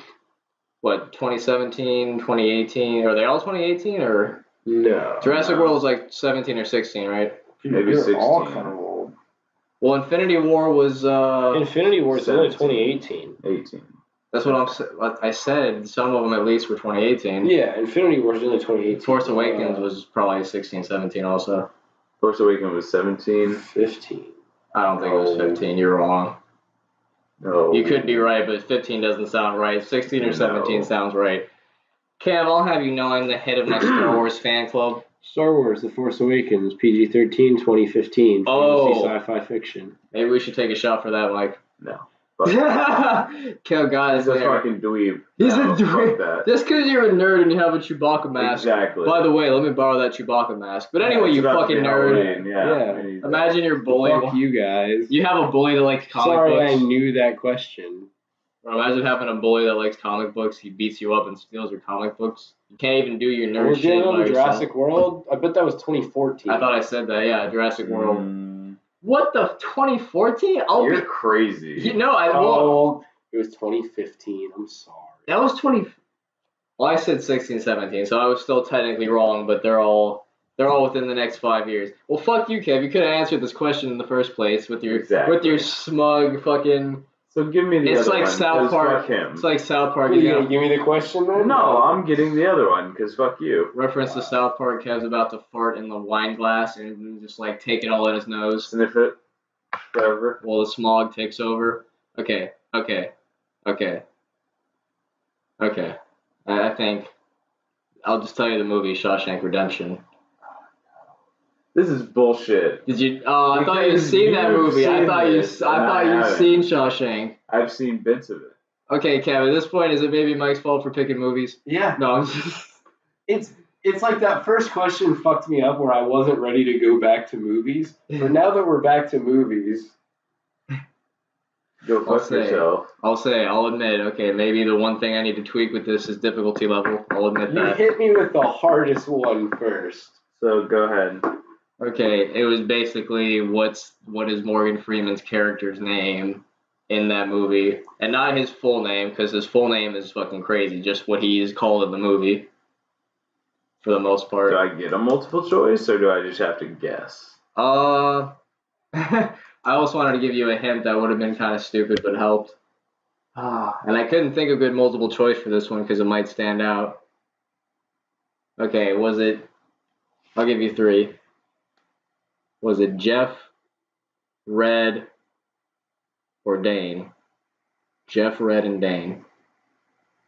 Speaker 1: What 2017, 2018? Are they all 2018 or?
Speaker 3: No.
Speaker 1: Jurassic World is like 17 or 16, right?
Speaker 2: Maybe
Speaker 3: You're
Speaker 2: 16.
Speaker 3: all kind of old.
Speaker 1: Well, Infinity War was.
Speaker 3: Infinity War is only
Speaker 2: 17.
Speaker 3: 2018.
Speaker 2: 18.
Speaker 1: That's what I said. Some of them at least were 2018.
Speaker 3: Yeah, Infinity War is only 2018.
Speaker 1: Force Awakens was probably 16, 17 also.
Speaker 2: Force Awakens was 17.
Speaker 3: 15.
Speaker 1: I don't think it was 15. You're wrong.
Speaker 2: No.
Speaker 1: You could be right, but 15 doesn't sound right. 16 or 17
Speaker 2: No.
Speaker 1: sounds right. Kev, I'll have you know I'm the head of my Star Wars fan club.
Speaker 3: Star Wars: The Force Awakens, PG-13, 2015.
Speaker 1: Oh.
Speaker 3: Fantasy sci-fi fiction.
Speaker 1: Maybe we should take a shot for that, Mike.
Speaker 2: No.
Speaker 1: Kev, guys,
Speaker 2: He's a fucking dweeb.
Speaker 1: He's
Speaker 2: No,
Speaker 1: a dweeb.
Speaker 2: fuck that.
Speaker 1: Just because you're a nerd and you have a Chewbacca mask.
Speaker 2: Exactly.
Speaker 1: By the way, let me borrow that Chewbacca mask. But anyway,
Speaker 2: It's
Speaker 1: you
Speaker 2: about to
Speaker 1: fucking
Speaker 2: be
Speaker 1: nerd.
Speaker 2: Halloween, Yeah. I need that.
Speaker 1: Imagine your bully.
Speaker 3: Fuck you guys.
Speaker 1: You have a bully that likes comic
Speaker 3: Sorry,
Speaker 1: books.
Speaker 3: I knew that question.
Speaker 1: Or imagine having a bully that likes comic books. He beats you up and steals your comic books. You can't even do your nerd
Speaker 3: We're
Speaker 1: shit
Speaker 3: doing
Speaker 1: by
Speaker 3: on
Speaker 1: yourself.
Speaker 3: Jurassic World. I bet that was 2014.
Speaker 1: I thought I said that. Yeah, Jurassic World.
Speaker 2: Mm,
Speaker 1: What the 2014?
Speaker 2: you're crazy.
Speaker 1: You know, well,
Speaker 3: Oh, it was 2015. I'm sorry.
Speaker 1: that was 20. Well, I said 16, 17, so I was still technically wrong. But they're all within the next 5 years. Well, fuck you, Kev. You could have answered this question in the first place with your smug fucking.
Speaker 2: So give me the
Speaker 1: It's
Speaker 2: other
Speaker 1: like
Speaker 2: one.
Speaker 1: South
Speaker 2: 'cause
Speaker 1: Park.
Speaker 2: Fuck him.
Speaker 1: It's like South Park.
Speaker 3: Are you
Speaker 1: You
Speaker 3: gonna
Speaker 1: know,
Speaker 3: give me the question then?
Speaker 2: No, I'm getting the other one because fuck you.
Speaker 1: reference to South Park. Kev's about to fart in the wine glass and just like take it all in his nose.
Speaker 2: Sniff it. Forever.
Speaker 1: While the smog takes over. Okay. I think I'll just tell you the movie Shawshank Redemption.
Speaker 2: This is bullshit.
Speaker 1: Did you? Oh, I thought you'd
Speaker 2: Because
Speaker 1: seen that
Speaker 2: you've
Speaker 1: movie. I
Speaker 2: seen
Speaker 1: thought
Speaker 2: this, and I
Speaker 1: you'd
Speaker 2: haven't.
Speaker 1: seen Shawshank.
Speaker 2: I've seen bits of it.
Speaker 1: Okay, Kev. At this point, is it maybe Mike's fault for picking movies?
Speaker 3: Yeah.
Speaker 1: No. I'm just-
Speaker 3: It's like that first question fucked me up where I wasn't ready to go back to movies. But now that we're back to movies,
Speaker 2: Go fuck yourself.
Speaker 1: I'll admit. Okay, maybe the one thing I need to tweak with this is difficulty level. I'll admit
Speaker 3: you
Speaker 1: that.
Speaker 3: hit me with the hardest one first.
Speaker 2: So go ahead.
Speaker 1: Okay, it was basically what is Morgan Freeman's character's name in that movie, and not his full name because his full name is fucking crazy. Just what he is called in the movie, for the most part.
Speaker 2: Do I get a multiple choice or do I just have to guess?
Speaker 1: I also wanted to give you a hint that would have been kind of stupid, but helped. And I couldn't think of good multiple choice for this one because it might stand out. Okay, was it? I'll give you 3. Was it Jeff, Red, or Dane? Jeff, Red, and Dane.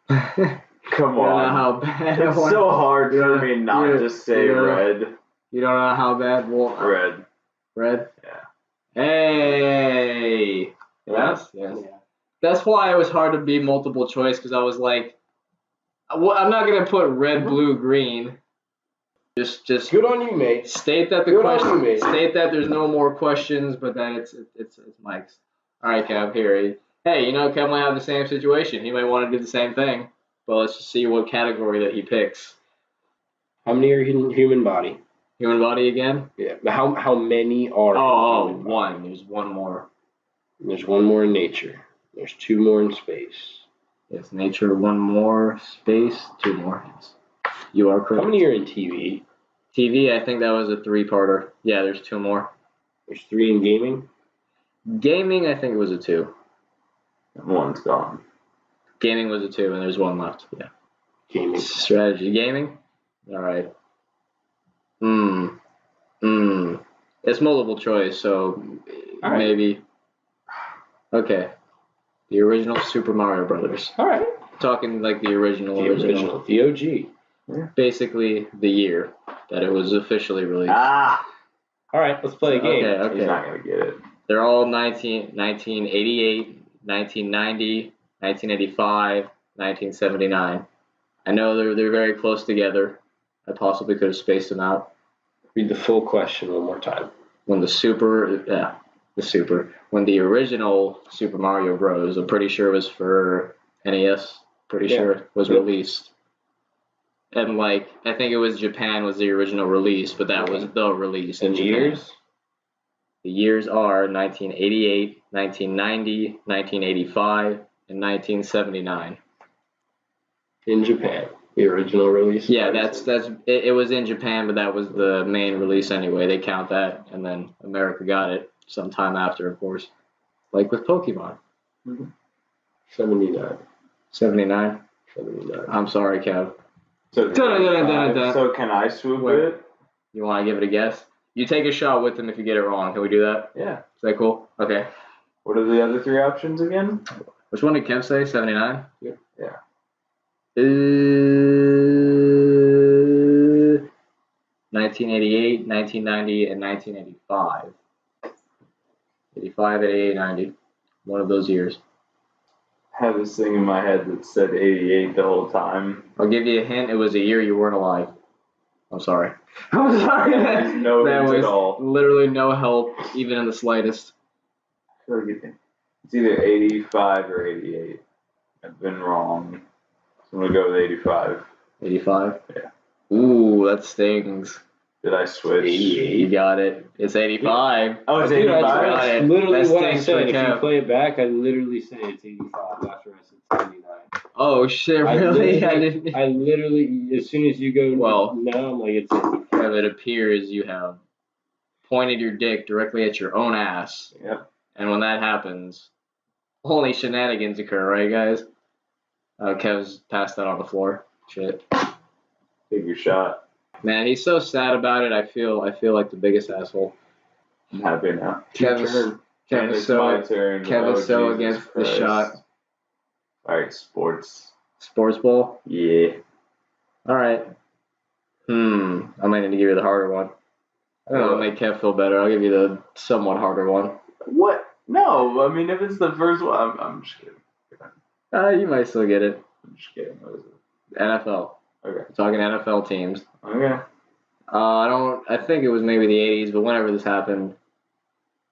Speaker 2: Come
Speaker 1: You don't know
Speaker 2: on.
Speaker 1: how bad
Speaker 2: It's so hard for me not to say red.
Speaker 1: You don't know how bad? Well,
Speaker 2: Red.
Speaker 1: Red?
Speaker 2: Yeah.
Speaker 1: Hey! Yes.
Speaker 5: Yeah.
Speaker 1: That's why it was hard to be multiple choice because I was like, well, I'm not gonna put red, blue, green. Just
Speaker 5: Good on you, mate.
Speaker 1: state that the
Speaker 5: Good on you,
Speaker 1: question.
Speaker 5: mate.
Speaker 1: State that there's no more questions, but then it's Mike's. All right, Kev. Here. Hey, Kev might have the same situation. He might want to do the same thing, but let's just see what category that he picks.
Speaker 5: How many are in human body?
Speaker 1: Human body again?
Speaker 5: Yeah. How many are?
Speaker 1: Oh,
Speaker 5: in human body?
Speaker 1: one. There's one more.
Speaker 5: There's one more in nature. There's 2 more in space.
Speaker 1: Yes, nature. One more. Space. 2 more. Yes. You are correct.
Speaker 5: How many are in TV?
Speaker 1: TV, I think that was a 3-parter. Yeah, there's 2 more.
Speaker 5: There's 3 in gaming.
Speaker 1: Gaming, I think it was a 2.
Speaker 2: And one's gone.
Speaker 1: Gaming was a 2, and there's 1 left. Yeah.
Speaker 5: Gaming.
Speaker 1: Strategy. Gaming? All right. It's multiple choice, so
Speaker 5: All right.
Speaker 1: maybe. Okay. The original Super Mario Brothers.
Speaker 5: All right.
Speaker 1: Talking like the original.
Speaker 5: The OG.
Speaker 1: Basically, the year that it was officially released.
Speaker 5: All right. Let's play a game.
Speaker 1: Okay.
Speaker 2: He's not going to get it.
Speaker 1: They're all 1988, 1990, 1985, 1979. I know they're very close together. I possibly could have spaced them out.
Speaker 5: Read the full question one more time.
Speaker 1: When when the original Super Mario Bros. I'm pretty sure it was for NES. Pretty sure it was released. And I think it was Japan was the original release, but that was the release in Japan.
Speaker 5: Years?
Speaker 1: The years are 1988, 1990, 1985, and 1979.
Speaker 5: In Japan. The original release?
Speaker 1: Yeah, it was in Japan, but that was the main release anyway. They count that, and then America got it sometime after, of course. Like with Pokemon.
Speaker 5: 79.
Speaker 1: 79?
Speaker 5: 79.
Speaker 1: I'm sorry, Kev.
Speaker 2: So can I swoop it?
Speaker 1: You want to give it a guess? You take a shot with them if you get it wrong. Can we do that?
Speaker 2: Yeah.
Speaker 1: Is that cool? Okay.
Speaker 2: What are the other 3 options again?
Speaker 1: Which one did Kev say? 79?
Speaker 2: Yeah.
Speaker 1: 1988, 1990, and 1985. 85, 88, 90. One of those years.
Speaker 2: I have this thing in my head that said 88 the whole time.
Speaker 1: I'll give you a hint. It was a year you weren't alive. I'm sorry. I'm sorry.
Speaker 2: No
Speaker 1: That
Speaker 2: hints
Speaker 1: was
Speaker 2: at all.
Speaker 1: literally no help, even in the slightest.
Speaker 2: I feel like it's either 85 or 88. I've been wrong. So I'm going to go with 85.
Speaker 1: 85?
Speaker 2: Yeah.
Speaker 1: Ooh, that stings.
Speaker 2: Did I switch?
Speaker 1: 88. You got it. It's 85.
Speaker 2: Oh, it's
Speaker 5: Dude,
Speaker 2: 85?
Speaker 5: that's literally
Speaker 1: That
Speaker 5: what I
Speaker 1: stinks
Speaker 5: said.
Speaker 1: for
Speaker 5: If you
Speaker 1: Kev.
Speaker 5: play it back, I literally say it's 85 after I said 79.
Speaker 1: Oh, shit, really? I didn't.
Speaker 5: I literally, as soon as you go,
Speaker 1: Well,
Speaker 5: no, I'm like, it's 85.
Speaker 1: Kev, it appears you have pointed your dick directly at your own ass.
Speaker 2: Yep.
Speaker 1: And when that happens, only shenanigans occur, right, guys? Kev's passed that on the floor. Shit.
Speaker 2: Take your shot.
Speaker 1: Man, he's so sad about it. I feel like the biggest asshole.
Speaker 2: I'm happy now.
Speaker 1: Kevin's
Speaker 2: And it's
Speaker 1: so
Speaker 2: my turn.
Speaker 1: Kevin's so
Speaker 2: Jesus
Speaker 1: against the
Speaker 2: Christ.
Speaker 1: shot.
Speaker 2: Alright, sports.
Speaker 1: Sports ball.
Speaker 2: Yeah.
Speaker 1: All right. I might need to give you the harder one. I don't know. Make Kev feel better. I'll give you the somewhat harder one.
Speaker 2: What? No, I mean, if it's the first one, I'm just kidding.
Speaker 1: You might still get it.
Speaker 2: I'm just kidding. What is it?
Speaker 1: NFL.
Speaker 2: Okay.
Speaker 1: We're talking NFL teams.
Speaker 2: Okay.
Speaker 1: I think it was maybe the 80s, but whenever this happened,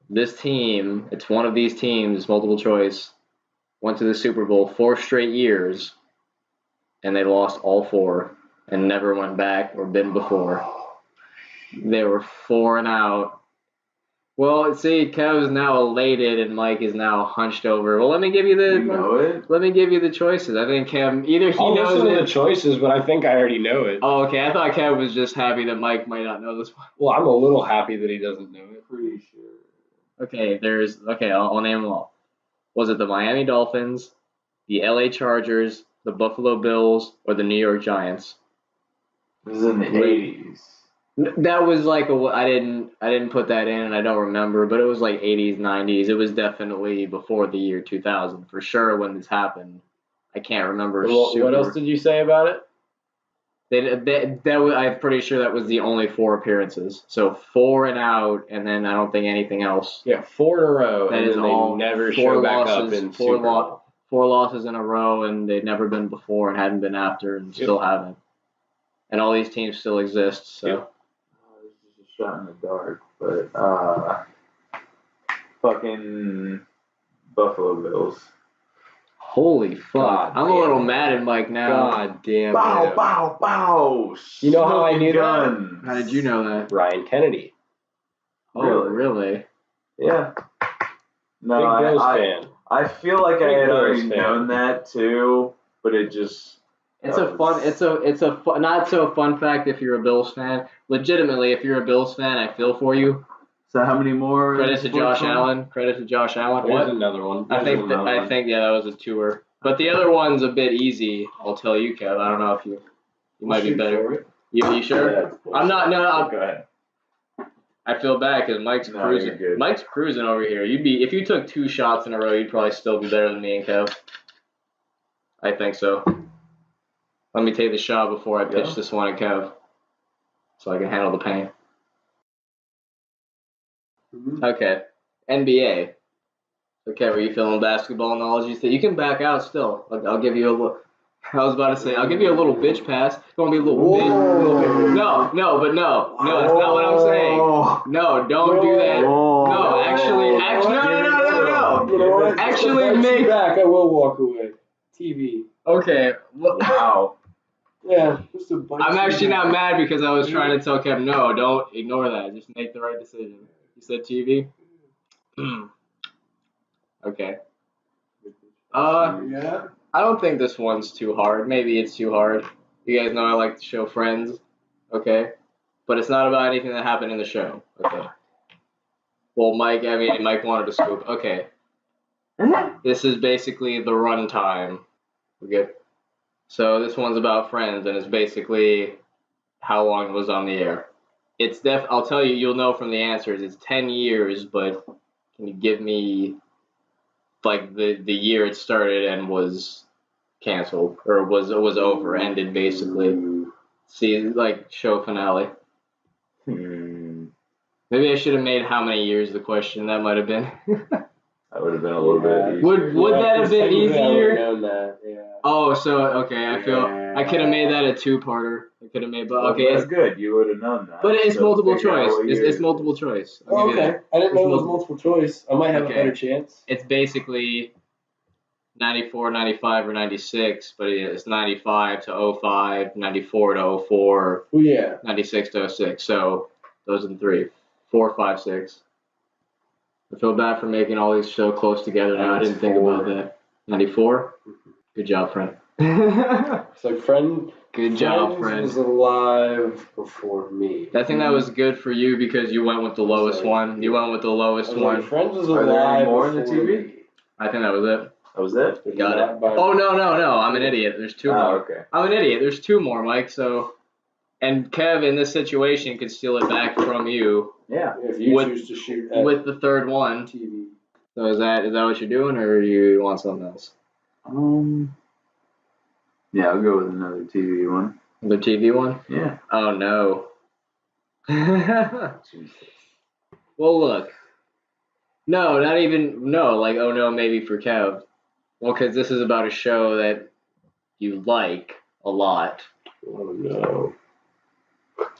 Speaker 1: this team, it's one of these teams, multiple choice, went to the Super Bowl 4 straight years, and they lost all 4 and never went back or been before. They were 4 and out. Well, see, Kev is now elated and Mike is now hunched over. Well, let me give you the.
Speaker 2: You know it?
Speaker 1: Let me give you the choices. I think Kev either he
Speaker 5: I'll
Speaker 1: knows
Speaker 5: listen to
Speaker 1: it.
Speaker 5: the choices, but I think I already know it.
Speaker 1: Oh, okay. I thought Kev was just happy that Mike might not know this one.
Speaker 5: Well, I'm a little happy that he doesn't know it.
Speaker 2: Pretty sure.
Speaker 1: Okay, I'll name them all. Was it the Miami Dolphins, the LA Chargers, the Buffalo Bills, or the New York Giants?
Speaker 2: This is in the 80s.
Speaker 1: That was like I didn't put that in, and I don't remember, but it was like 80s, 90s. It was definitely before the year 2000 for sure when this happened. I can't remember.
Speaker 3: What else did you say about it?
Speaker 1: I'm pretty sure that was the only 4 appearances. So 4 and out, and then I don't think anything else.
Speaker 3: Yeah, 4 in a row,
Speaker 1: That
Speaker 3: and
Speaker 1: is
Speaker 3: then
Speaker 1: all.
Speaker 3: they never
Speaker 1: 4
Speaker 3: show back
Speaker 1: losses,
Speaker 3: up in
Speaker 1: 4
Speaker 3: Super Bowl.
Speaker 1: 4 losses in a row, and they'd never been before, and hadn't been after, and still haven't. And all these teams still exist. So.
Speaker 3: Yep.
Speaker 2: This is a shot in the dark, but fucking Buffalo Bills.
Speaker 1: Holy fuck!
Speaker 3: God
Speaker 1: I'm a little mad at Mike now.
Speaker 3: God damn
Speaker 2: Bow,
Speaker 3: it.
Speaker 2: bow, bow.
Speaker 3: You know how I knew
Speaker 2: Guns.
Speaker 1: How did you know that?
Speaker 3: Ryan Kennedy.
Speaker 1: Oh, really?
Speaker 2: Yeah. No,
Speaker 3: Big Bills fan.
Speaker 2: I feel like I
Speaker 3: Big
Speaker 2: had
Speaker 3: Bills
Speaker 2: already
Speaker 3: fan.
Speaker 2: known that too, but it just.
Speaker 1: It's a not so fun fact if you're a Bills fan. Legitimately, if you're a Bills fan, I feel for you.
Speaker 2: So how many more?
Speaker 1: Credit to Josh Allen. Credit to Josh Allen.
Speaker 3: There's
Speaker 1: What?
Speaker 3: another one.
Speaker 1: I think that was a tour. But the other one's a bit easy. I'll tell you, Kev. I don't know if you might be better. You sure? I'm not. No,
Speaker 2: Go ahead.
Speaker 1: I feel bad because Mike's
Speaker 2: No,
Speaker 1: cruising.
Speaker 2: you're good.
Speaker 1: Mike's cruising over here. If you took 2 shots in a row, you'd probably still be better than me and Kev. I think so. Let me take the shot before I pitch this one at Kev, so I can handle the pain. Okay, NBA. Okay, were you feeling basketball knowledge? You can back out still. I'll give you a little. I was about to say I'll give you a little bitch pass. Don't be a little bitch. No, that's not what I'm saying. No, don't do that. No, actually, no.
Speaker 3: You know what?
Speaker 1: Actually,
Speaker 3: If I
Speaker 1: make.
Speaker 3: shoot back, I will walk away. TV.
Speaker 1: Okay.
Speaker 2: Wow.
Speaker 3: Yeah. Just a bunch
Speaker 1: I'm
Speaker 3: of
Speaker 1: actually
Speaker 3: back.
Speaker 1: not mad because I was trying to tell Kev, no, don't ignore that. Just make the right decision. You said TV? Okay.
Speaker 3: Yeah.
Speaker 1: I don't think this one's too hard. Maybe it's too hard. You guys know I like to show Friends. Okay. But it's not about anything that happened in the show. Okay. Well, Mike wanted to scoop. Okay. This is basically the runtime. Okay. So this one's about Friends, and it's basically how long it was on the air. I'll tell you, you'll know from the answers. It's 10 years, but can you give me like the year it started and was canceled or was over, ended basically? See, like show finale. Maybe I should have made how many years the question. That might have been.
Speaker 2: That would have been a little bit easier.
Speaker 1: Would that have been easier?
Speaker 3: Known that. Yeah.
Speaker 1: Oh, so okay. I feel I could have made that a 2-parter. I could have made, but okay.
Speaker 2: That's good. You would have known that.
Speaker 1: But it's
Speaker 2: So
Speaker 1: multiple
Speaker 2: figure out
Speaker 1: choice.
Speaker 2: what year
Speaker 1: It's
Speaker 2: it
Speaker 1: multiple
Speaker 2: is.
Speaker 1: choice.
Speaker 3: Oh, okay. I didn't know it was multiple choice. I might have
Speaker 1: Okay.
Speaker 3: a better chance.
Speaker 1: It's basically 94, 95, or 96, but it's 95 to 05, 94 to 04,
Speaker 3: Oh yeah.
Speaker 1: 96 to 06. So those are the 3, 4, 5, 6. I feel bad for making all these so close together now. I didn't think about that. 94? Good job, friend.
Speaker 3: It's like
Speaker 1: Good job, friend.
Speaker 3: was alive before me.
Speaker 1: I think that was good for you because you went with the lowest one. You went with the lowest one.
Speaker 3: Friends was
Speaker 2: Are there
Speaker 3: alive
Speaker 2: any more on the
Speaker 3: before
Speaker 2: TV?
Speaker 3: me.
Speaker 1: I think that was it.
Speaker 2: That was it?
Speaker 3: But
Speaker 1: Got
Speaker 3: not
Speaker 1: it.
Speaker 3: by-
Speaker 1: Oh, no. I'm an idiot. There's 2 more.
Speaker 2: Okay.
Speaker 1: I'm an idiot. There's 2 more, Mike. So, and Kev in this situation could steal it back from you
Speaker 2: Yeah.
Speaker 3: If you
Speaker 1: With-
Speaker 3: choose to shoot at
Speaker 1: with the 3rd one.
Speaker 3: TV.
Speaker 1: So is that what you're doing, or do you want something else?
Speaker 2: Yeah, I'll go with another TV one.
Speaker 1: The TV one?
Speaker 2: Yeah.
Speaker 1: Oh no.
Speaker 2: Jesus.
Speaker 1: Well, look. No, not even no. Like, oh no, maybe for Kev. Well, because this is about a show that you like a lot.
Speaker 3: Oh no.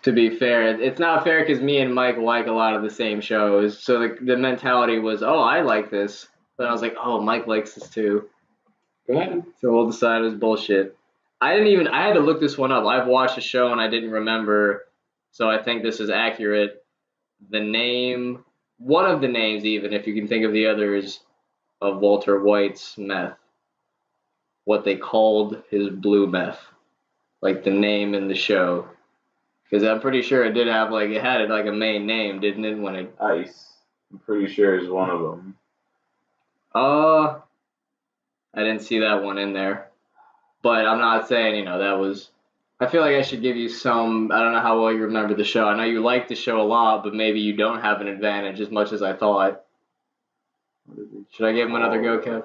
Speaker 1: To be fair, it's not fair because me and Mike like a lot of the same shows. So the mentality was, oh, I like this. But I was like, oh, Mike likes this too.
Speaker 3: Go ahead.
Speaker 1: So we'll decide it was bullshit. I had to look this one up. I've watched the show and I didn't remember. So I think this is accurate. One of the names even, if you can think of the others, of Walter White's meth. What they called his blue meth. Like the name in the show. Because I'm pretty sure it had a main name, didn't it?
Speaker 2: Ice. I'm pretty sure is one of them.
Speaker 1: I didn't see that one in there. But I'm not saying, that was. I feel like I should give you some. I don't know how well you remember the show. I know you like the show a lot, but maybe you don't have an advantage as much as I thought. Should I give him another go, Kev?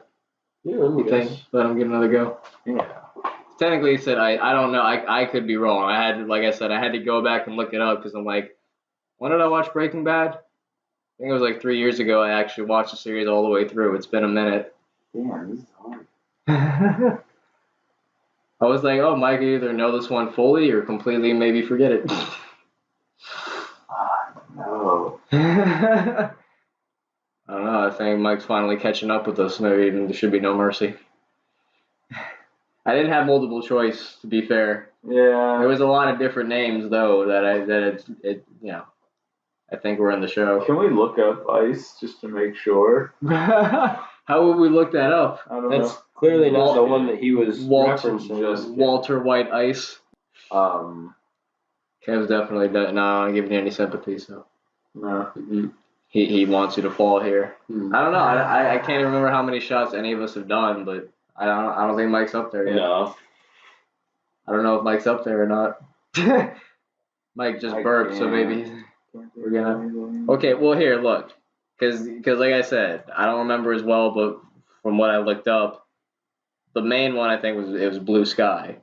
Speaker 3: Yeah, let me
Speaker 1: think?
Speaker 3: guess.
Speaker 1: Let him get another go.
Speaker 2: Yeah.
Speaker 1: Technically, he said I don't know. I could be wrong. Like I said, I had to go back and look it up because I'm like, when did I watch Breaking Bad? I think it was like 3 years ago. I actually watched the series all the way through. It's been a minute.
Speaker 2: Damn, this is hard.
Speaker 1: I was like, oh, Mike either know this one fully or completely maybe forget it.
Speaker 2: No.
Speaker 1: I don't know. I think Mike's finally catching up with us. Maybe there should be no mercy. I didn't have multiple choice, to be fair.
Speaker 2: Yeah.
Speaker 1: There was a lot of different names though that I think were in the show.
Speaker 2: Can we look up ice just to make sure?
Speaker 1: How would we look that up?
Speaker 2: I don't
Speaker 3: That's
Speaker 2: know.
Speaker 3: clearly not the one that he was referencing.
Speaker 1: Walter White Ice. Kev's definitely no, I'm not giving you any sympathy, so.
Speaker 2: No.
Speaker 1: He wants you to fall here.
Speaker 3: Hmm.
Speaker 1: I don't know. I can't even remember how many shots any of us have done, but I don't think Mike's up there yet.
Speaker 3: No.
Speaker 1: I don't know if Mike's up there or not. Mike just burped, so maybe we're gonna. Okay, well here, look, because like I said, I don't remember as well, but from what I looked up, the main one I think was Blue Sky.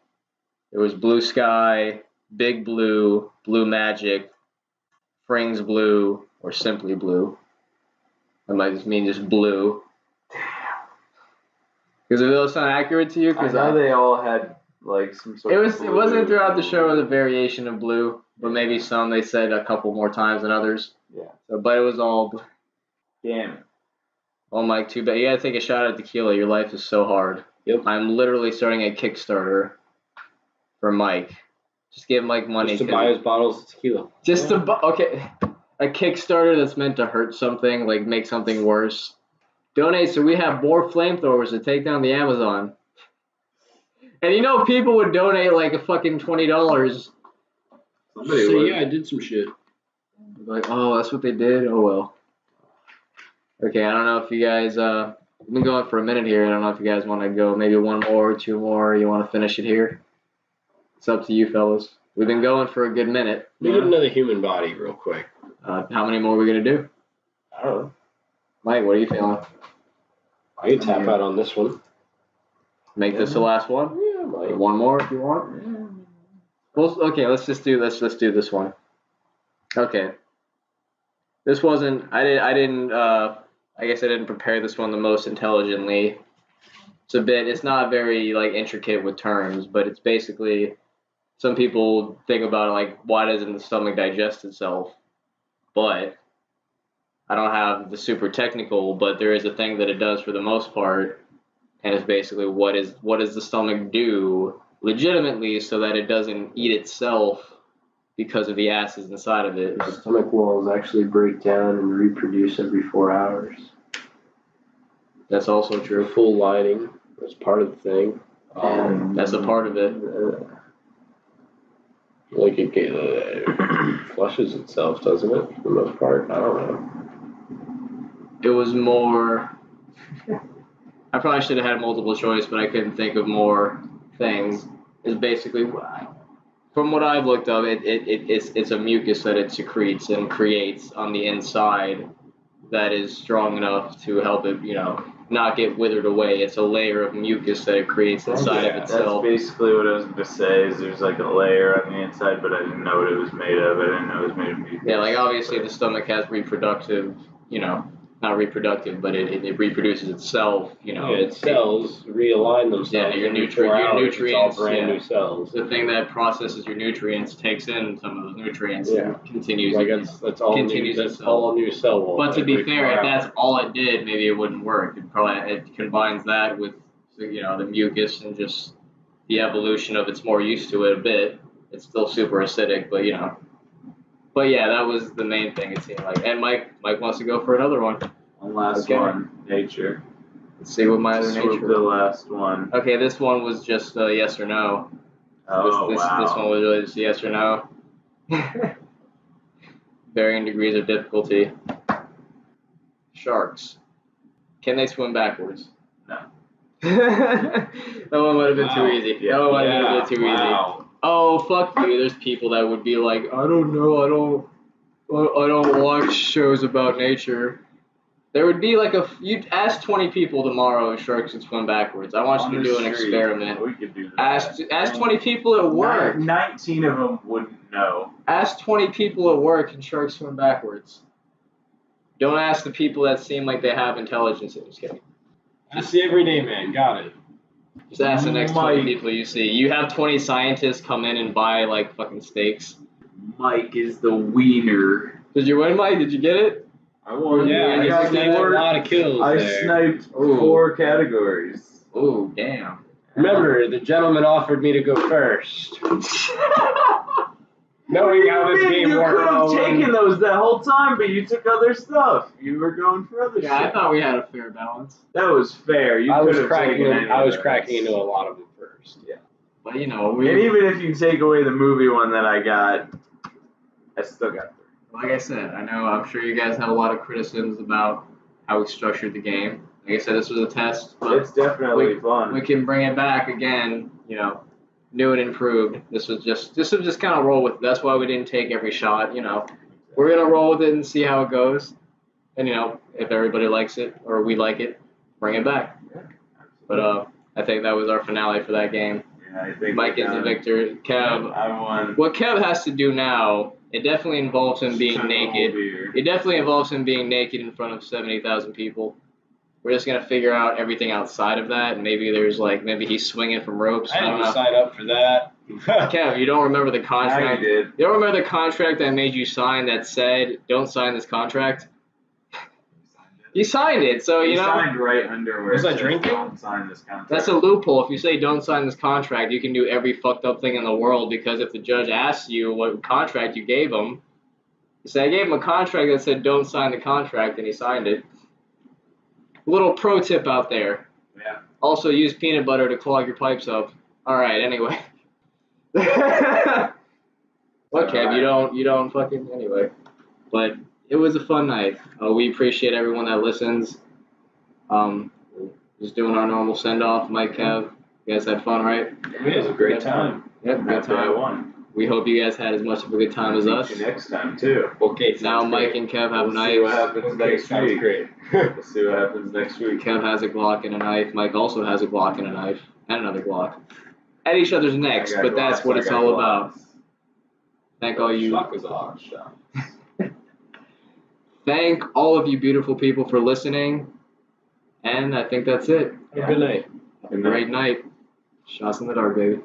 Speaker 1: It was Blue Sky, Big Blue, Blue Magic, Frings Blue, or Simply Blue. That might just mean just blue. Because if those sound accurate to you,
Speaker 2: I know they all had like some sort of.
Speaker 1: It wasn't throughout the show the variation of blue, but maybe some they said a couple more times than others.
Speaker 2: Yeah.
Speaker 1: So, but it was all.
Speaker 2: Damn.
Speaker 1: Oh, Mike, too bad. You gotta take a shot at tequila. Your life is so hard.
Speaker 3: Yep.
Speaker 1: I'm literally starting a Kickstarter for Mike. Just give Mike money.
Speaker 3: Just to buy his bottles of tequila.
Speaker 1: Just to buy. Okay. A Kickstarter that's meant to hurt something, like make something worse. Donate so we have more flamethrowers to take down the Amazon. And people would donate like a fucking $20.
Speaker 3: So yeah, I did some shit.
Speaker 1: Like, oh, that's what they did? Oh, well. Okay, I don't know if you guys, we've been going for a minute here. I don't know if you guys want to go maybe one more, two more. You want to finish it here? It's up to you, fellas. We've been going for a good minute.
Speaker 3: We get another human body real quick.
Speaker 1: How many more are we going to do?
Speaker 3: I don't know.
Speaker 1: Mike, what are you feeling?
Speaker 3: I can tap out on this one.
Speaker 1: Make this the last one?
Speaker 3: Yeah, Mike.
Speaker 1: One more if you want. Well, okay, let's do this one. Okay. This wasn't. I didn't. I guess I didn't prepare this one the most intelligently. It's not very like intricate with terms, but it's basically. Some people think about it like, why doesn't the stomach digest itself? But I don't have the super technical, but there is a thing that it does for the most part, and it's basically what does the stomach do legitimately so that it doesn't eat itself because of the acids inside of it.
Speaker 3: The stomach walls actually break down and reproduce every 4 hours.
Speaker 1: That's also true.
Speaker 3: Full lining. That's part of the thing.
Speaker 1: That's a part of it.
Speaker 3: Like it flushes itself, doesn't it? For the most part. I don't know.
Speaker 1: It was more. I probably should have had multiple choice, but I couldn't think of more things. It's basically, from what I've looked up, it's a mucus that it secretes and creates on the inside that is strong enough to help it, not get withered away. It's a layer of mucus that it creates inside of itself.
Speaker 2: That's basically what I was going to say, is there's like a layer on the inside, but I didn't know what it was made of. I didn't know it was made of mucus.
Speaker 1: Yeah, like obviously the stomach has reproductive, not reproductive, but it reproduces itself,
Speaker 3: Yeah, its cells realign themselves.
Speaker 1: Yeah, your nutrients.
Speaker 3: It's all brand new cells.
Speaker 1: The thing that processes your nutrients takes in some of those nutrients and continues.
Speaker 3: Like that's all
Speaker 1: continues
Speaker 3: new. That's all new cell wall.
Speaker 1: But to be fair, if that's all it did, maybe it wouldn't work. It combines that with the mucus and just the evolution of it's more used to it a bit. It's still super acidic, but But yeah, that was the main thing it seemed like. And Mike wants to go for another one.
Speaker 2: One last one, nature.
Speaker 1: Let's see what my other
Speaker 2: Swoop
Speaker 1: nature.
Speaker 2: the last one.
Speaker 1: Okay, this one was just yes or no.
Speaker 2: Oh, wow.
Speaker 1: This one was really just yes or no. Varying degrees of difficulty. sharks. Can they swim backwards?
Speaker 2: No.
Speaker 1: That one might have been too easy.
Speaker 2: Yeah.
Speaker 1: That one might have been a bit too easy. Oh, fuck you. There's people that would be like, I don't know, I don't watch shows about nature. There would be like you'd ask 20 people tomorrow if sharks could swim backwards. I want you to do an experiment.
Speaker 2: We could do that.
Speaker 1: Ask 20 people at work.
Speaker 2: 19 of them wouldn't know.
Speaker 1: Ask 20 people at work can sharks swim backwards. Don't ask the people that seem like they have intelligence. Just kidding.
Speaker 5: Ask the everyday man. Got it.
Speaker 1: Just ask the next 20 people you see. You have 20 scientists come in and buy like fucking steaks.
Speaker 2: Mike is the wiener.
Speaker 1: Did you win, Mike? Did you get it?
Speaker 2: I won.
Speaker 5: Yeah,
Speaker 2: I got
Speaker 5: a lot of kills
Speaker 2: I
Speaker 5: there.
Speaker 2: sniped 4 categories.
Speaker 1: Oh, damn.
Speaker 5: Remember, the gentleman offered me to go first. Knowing how this game
Speaker 2: You
Speaker 5: works.
Speaker 2: could have taken those that whole time, but you took other stuff. You were going for other shit.
Speaker 1: Yeah, I thought we had a fair balance.
Speaker 2: That was fair.
Speaker 5: I was cracking into a lot of them first.
Speaker 2: Yeah.
Speaker 1: But, you know,
Speaker 2: And even if you take away the movie one that I got, I still got 3.
Speaker 1: like I said, I'm sure you guys have a lot of criticisms about how we structured the game. Like I said, this was a test, but
Speaker 2: It's definitely fun.
Speaker 1: we can bring it back again, new and improved. This was just kind of roll with it. That's why we didn't take every shot, We're going to roll with it and see how it goes. And, if everybody likes it or we like it, bring it back.
Speaker 2: Yeah,
Speaker 1: but I think that was our finale for that game.
Speaker 2: Yeah, I think
Speaker 1: Mike is the victor. Kev,
Speaker 2: I won.
Speaker 1: what Kev has to do now, it definitely involves him being naked. It definitely involves him being naked in front of 70,000 people. We're just going to figure out everything outside of that. Maybe maybe he's swinging from ropes.
Speaker 5: I didn't sign up for that.
Speaker 1: Kev, you don't remember the
Speaker 2: I
Speaker 1: contract?
Speaker 2: did.
Speaker 1: You don't remember the contract that made you sign that said, don't sign this contract? You signed it, so
Speaker 2: You signed right under where
Speaker 5: Was
Speaker 2: it
Speaker 5: I
Speaker 2: says
Speaker 5: drinking?
Speaker 2: don't sign this contract.
Speaker 1: that's a loophole. If you say don't sign this contract, you can do every fucked up thing in the world because if the judge asks you what contract you gave him, you say, I gave him a contract that said don't sign the contract, and he signed it. Little pro tip out there.
Speaker 2: Yeah.
Speaker 1: Also, use peanut butter to clog your pipes up. All right, anyway. What, Kev? You don't fucking anyway. But it was a fun night. We appreciate everyone that listens. Just doing our normal send off. Mike, Kev, you guys had fun, right?
Speaker 2: It was a great time.
Speaker 1: Yep, good
Speaker 2: After I
Speaker 1: time.
Speaker 2: won.
Speaker 1: We hope you guys had as much of a good time as us.
Speaker 2: See you next time too.
Speaker 5: Okay,
Speaker 1: Now Mike and Kev have
Speaker 2: We'll see what
Speaker 1: knives.
Speaker 2: happens next
Speaker 5: sounds
Speaker 2: week.
Speaker 5: great.
Speaker 2: We'll see what happens next week.
Speaker 1: Kev has a Glock and a knife. Mike also has a Glock and a knife. And another Glock. At each other's necks,
Speaker 2: I got
Speaker 1: but that's
Speaker 2: Glocks,
Speaker 1: what
Speaker 2: I
Speaker 1: it's
Speaker 2: got
Speaker 1: all
Speaker 2: Glocks.
Speaker 1: about. Thank all you.
Speaker 5: Shock was off.
Speaker 1: Thank all of you beautiful people for listening. And I think that's it.
Speaker 5: Have a good night.
Speaker 1: Have a great night. Shots in the dark, baby.